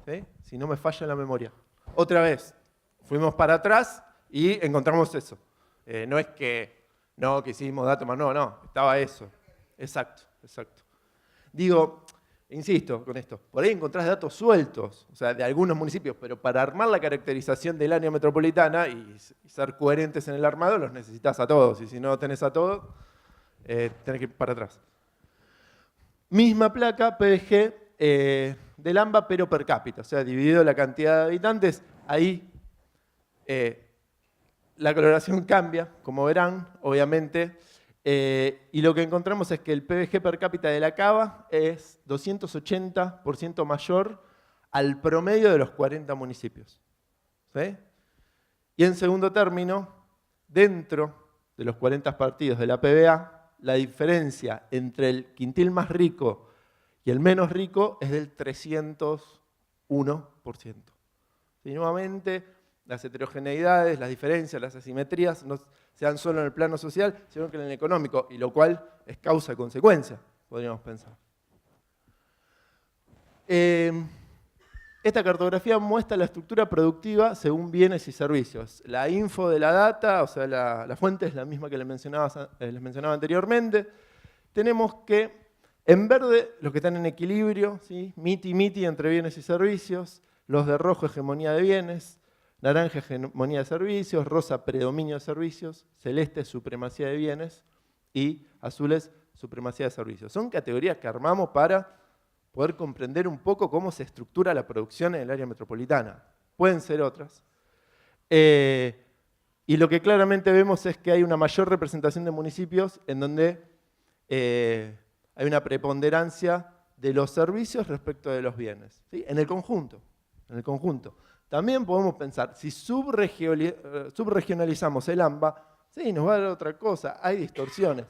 [SPEAKER 2] ¿sí? Si no me falla la memoria. Otra vez, fuimos para atrás y encontramos eso. No es que hicimos datos más, no, estaba eso. Exacto. Digo, insisto con esto, por ahí encontrás datos sueltos, o sea, de algunos municipios, pero para armar la caracterización del área metropolitana y ser coherentes en el armado, los necesitas a todos, y si no tenés a todos, tenés que ir para atrás. Misma placa, PBG del AMBA, pero per cápita, o sea, dividido la cantidad de habitantes, ahí la coloración cambia, como verán, obviamente. Y lo que encontramos es que el PBG per cápita de la Cava es 280% mayor al promedio de los 40 municipios. ¿Sí? Y en segundo término, dentro de los 40 partidos de la PBA, la diferencia entre el quintil más rico y el menos rico es del 301%. 2%. Y nuevamente, las heterogeneidades, las diferencias, las asimetrías no se dan solo en el plano social, sino que en el económico, y lo cual es causa y consecuencia, podríamos pensar. Esta cartografía muestra la estructura productiva según bienes y servicios. La info de la data, o sea, la fuente es la misma que les mencionaba anteriormente. Tenemos que, en verde, los que están en equilibrio, ¿sí? Miti entre bienes y servicios, los de rojo, hegemonía de bienes, naranja, hegemonía de servicios, rosa, predominio de servicios, celeste, supremacía de bienes y azules, supremacía de servicios. Son categorías que armamos para poder comprender un poco cómo se estructura la producción en el área metropolitana. Pueden ser otras. Y lo que claramente vemos es que hay una mayor representación de municipios en donde hay una preponderancia de los servicios respecto de los bienes, ¿sí? En el conjunto. También podemos pensar, si subregionalizamos el AMBA, sí, nos va a dar otra cosa, hay distorsiones.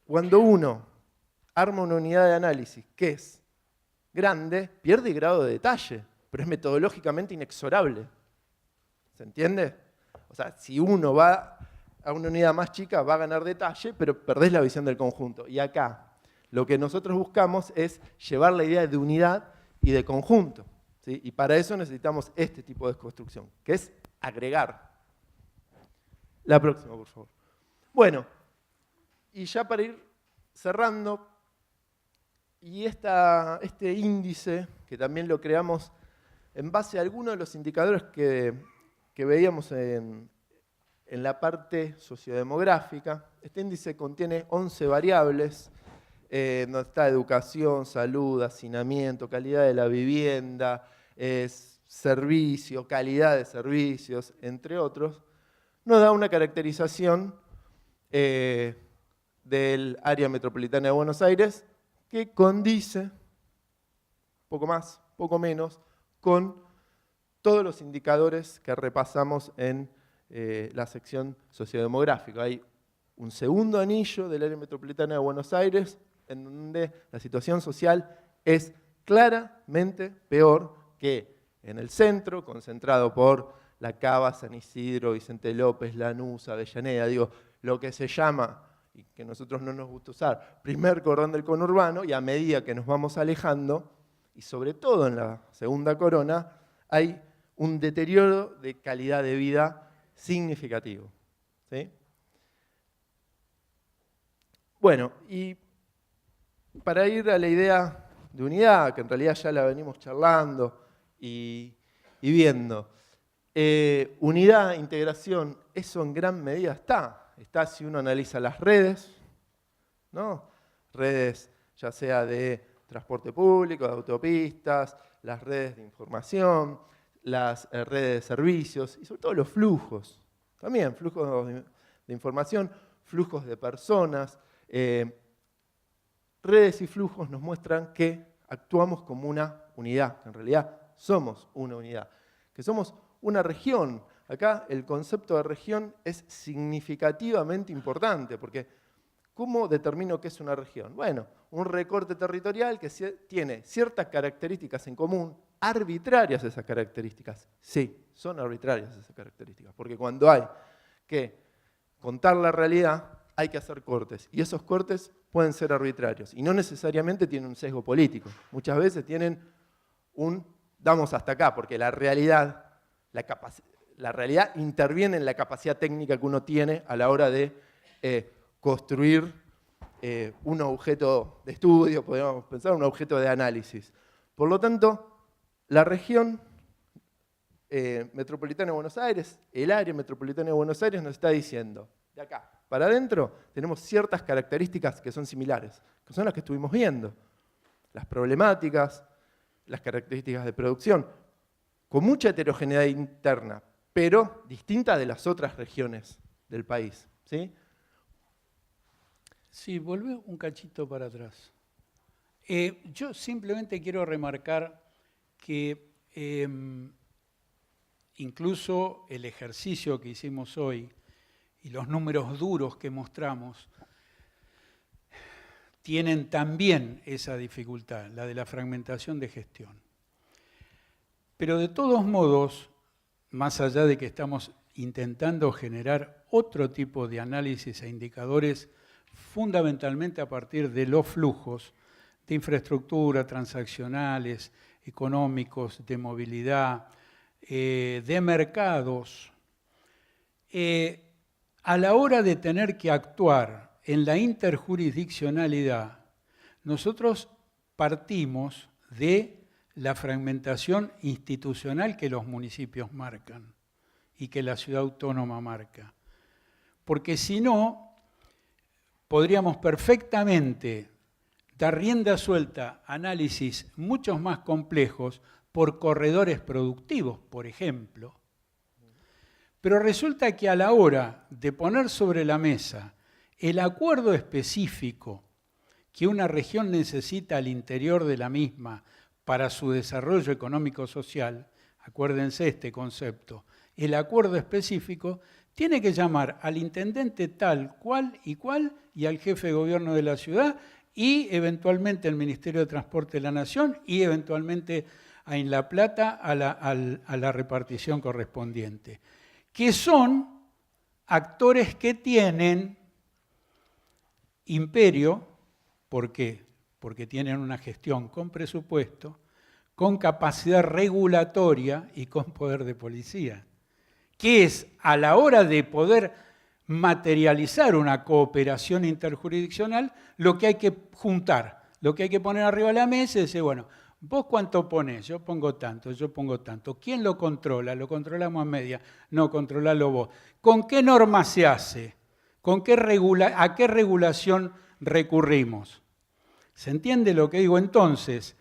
[SPEAKER 2] Cuando uno arma una unidad de análisis que es grande, pierde grado de detalle, pero es metodológicamente inexorable. ¿Se entiende? O sea, si uno va a una unidad más chica, va a ganar detalle, pero perdés la visión del conjunto. Y acá, lo que nosotros buscamos es llevar la idea de unidad y de conjunto, ¿sí? Y para eso necesitamos este tipo de construcción, que es agregar. La próxima, por favor. Bueno, y ya para ir cerrando, y este índice, que también lo creamos en base a algunos de los indicadores que veíamos en la parte sociodemográfica. Este índice contiene 11 variables, donde está educación, salud, hacinamiento, calidad de la vivienda, servicio, calidad de servicios, entre otros. Nos da una caracterización del área metropolitana de Buenos Aires que condice, poco más, poco menos, con todos los indicadores que repasamos en la sección sociodemográfica. Hay un segundo anillo del área metropolitana de Buenos Aires en donde la situación social es claramente peor que en el centro, concentrado por La Cava, San Isidro, Vicente López, Lanús, Avellaneda, digo, lo que se llama, y que a nosotros no nos gusta usar, primer cordón del conurbano, y a medida que nos vamos alejando, y sobre todo en la segunda corona, hay un deterioro de calidad de vida significativo, ¿sí? Bueno, y para ir a la idea de unidad, que en realidad ya la venimos charlando y viendo, unidad, integración, eso en gran medida está si uno analiza las redes, ¿no? Redes ya sea de transporte público, de autopistas, las redes de información, las redes de servicios y sobre todo los flujos. También flujos de información, flujos de personas. Redes y flujos nos muestran que actuamos como una unidad, que en realidad somos una unidad, que somos una región. Acá el concepto de región es significativamente importante, porque ¿cómo determino qué es una región? Bueno, un recorte territorial que tiene ciertas características en común, arbitrarias esas características. Sí, son arbitrarias esas características, porque cuando hay que contar la realidad, hay que hacer cortes, y esos cortes pueden ser arbitrarios, y no necesariamente tienen un sesgo político. Muchas veces tienen damos hasta acá, porque la realidad interviene en la capacidad técnica que uno tiene a la hora de construir un objeto de estudio, podríamos pensar, un objeto de análisis. Por lo tanto, la región metropolitana de Buenos Aires, el área metropolitana de Buenos Aires nos está diciendo, de acá para adentro tenemos ciertas características que son similares, que son las que estuvimos viendo. Las problemáticas, las características de producción, con mucha heterogeneidad interna, pero distinta de las otras regiones del país, ¿sí?
[SPEAKER 1] Sí, volvé un cachito para atrás. Yo simplemente quiero remarcar que incluso el ejercicio que hicimos hoy y los números duros que mostramos tienen también esa dificultad, la de la fragmentación de gestión. Pero de todos modos, más allá de que estamos intentando generar otro tipo de análisis e indicadores, fundamentalmente a partir de los flujos de infraestructura, transaccionales, económicos, de movilidad, de mercados, a la hora de tener que actuar en la interjurisdiccionalidad, nosotros partimos de la fragmentación institucional que los municipios marcan y que la ciudad autónoma marca. Porque si no, podríamos perfectamente dar rienda suelta a análisis mucho más complejos por corredores productivos, por ejemplo. Pero resulta que a la hora de poner sobre la mesa el acuerdo específico que una región necesita al interior de la misma para su desarrollo económico-social, acuérdense este concepto, el acuerdo específico tiene que llamar al intendente tal cual y al jefe de gobierno de la ciudad y eventualmente al Ministerio de Transporte de la Nación y eventualmente en La Plata a la repartición correspondiente, que son actores que tienen imperio. ¿Por qué? Porque tienen una gestión con presupuesto, con capacidad regulatoria y con poder de policía, que es a la hora de poder materializar una cooperación interjurisdiccional lo que hay que juntar, lo que hay que poner arriba de la mesa y decir, bueno, ¿vos cuánto ponés? Yo pongo tanto, yo pongo tanto. ¿Quién lo controla? ¿Lo controlamos a media? No, controlalo vos. ¿Con qué norma se hace? ¿A qué regulación recurrimos? ¿Se entiende lo que digo? Entonces,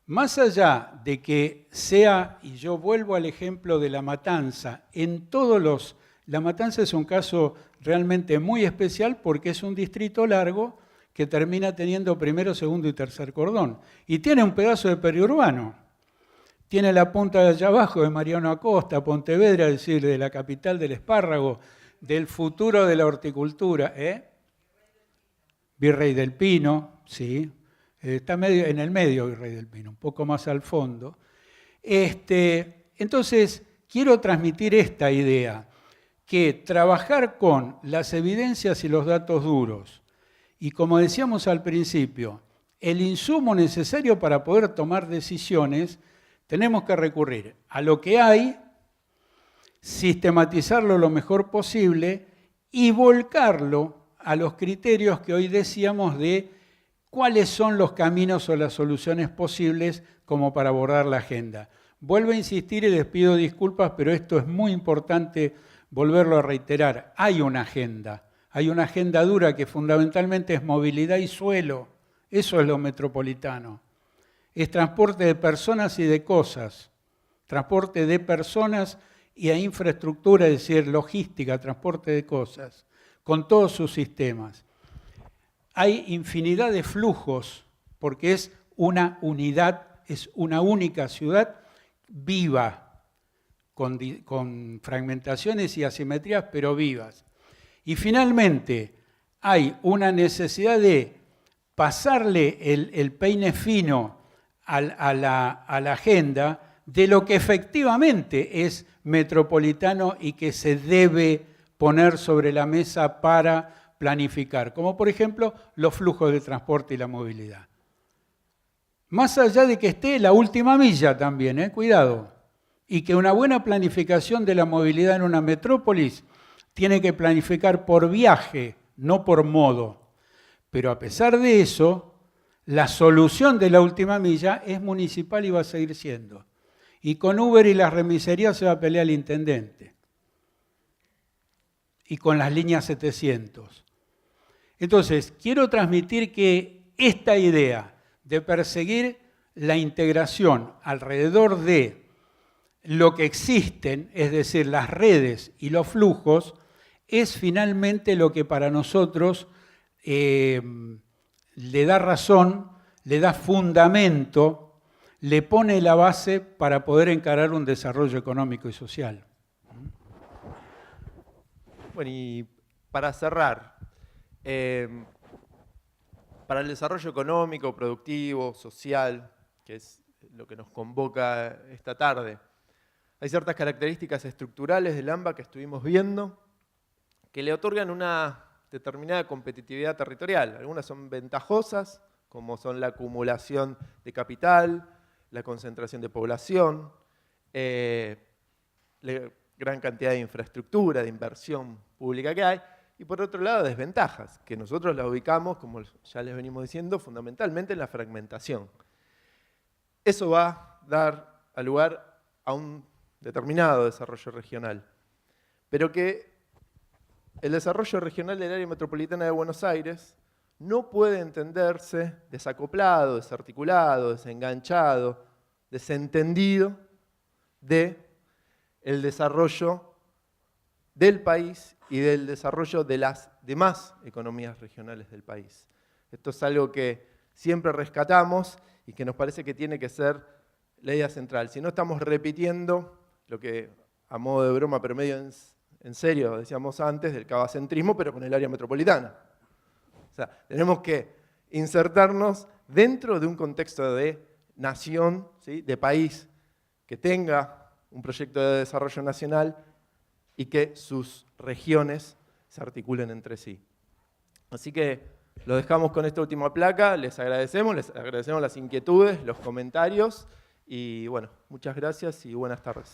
[SPEAKER 1] más allá de que sea, y yo vuelvo al ejemplo de La Matanza, La Matanza es un caso realmente muy especial porque es un distrito largo que termina teniendo primero, segundo y tercer cordón. Y tiene un pedazo de periurbano. Tiene la punta de allá abajo de Mariano Acosta, Pontevedra, es decir, de la capital del espárrago, del futuro de la horticultura. Virrey del Pino, sí. Está en el medio Virrey del Pino, un poco más al fondo. Entonces, quiero transmitir esta idea, que trabajar con las evidencias y los datos duros, y como decíamos al principio, el insumo necesario para poder tomar decisiones, tenemos que recurrir a lo que hay, sistematizarlo lo mejor posible y volcarlo a los criterios que hoy decíamos de cuáles son los caminos o las soluciones posibles como para abordar la agenda. Vuelvo a insistir y les pido disculpas, pero esto es muy importante volverlo a reiterar. Hay una agenda dura que fundamentalmente es movilidad y suelo. Eso es lo metropolitano. Es transporte de personas y de cosas. Transporte de personas y a infraestructura, es decir, logística, transporte de cosas, con todos sus sistemas. Hay infinidad de flujos, porque es una unidad, es una única ciudad viva, con fragmentaciones y asimetrías, pero vivas. Y finalmente, hay una necesidad de pasarle el peine fino a la agenda de lo que efectivamente es metropolitano y que se debe poner sobre la mesa para planificar, como por ejemplo los flujos de transporte y la movilidad. Más allá de que esté la última milla también, cuidado, y que una buena planificación de la movilidad en una metrópolis tiene que planificar por viaje, no por modo. Pero a pesar de eso, la solución de la última milla es municipal y va a seguir siendo. Y con Uber y las remiserías se va a pelear el intendente. Y con las líneas 700. Entonces, quiero transmitir que esta idea de perseguir la integración alrededor de lo que existen, es decir, las redes y los flujos, es finalmente lo que para nosotros le da razón, le da fundamento, le pone la base para poder encarar un desarrollo económico y social.
[SPEAKER 2] Bueno, y para cerrar, para el desarrollo económico, productivo, social, que es lo que nos convoca esta tarde. Hay ciertas características estructurales del AMBA que estuvimos viendo que le otorgan una determinada competitividad territorial. Algunas son ventajosas, como son la acumulación de capital, la concentración de población, la gran cantidad de infraestructura, de inversión pública que hay, y por otro lado desventajas, que nosotros las ubicamos, como ya les venimos diciendo, fundamentalmente en la fragmentación. Eso va a dar lugar a un determinado desarrollo regional, pero que el desarrollo regional del área metropolitana de Buenos Aires no puede entenderse desacoplado, desarticulado, desenganchado, desentendido del desarrollo del país y del desarrollo de las demás economías regionales del país. Esto es algo que siempre rescatamos y que nos parece que tiene que ser la idea central. Si no estamos repitiendo lo que, a modo de broma, pero medio en serio, decíamos antes, del cabacentrismo, pero con el área metropolitana. O sea, tenemos que insertarnos dentro de un contexto de nación, ¿sí?, de país, que tenga un proyecto de desarrollo nacional y que sus regiones se articulen entre sí. Así que lo dejamos con esta última placa, les agradecemos las inquietudes, los comentarios y bueno, muchas gracias y buenas tardes.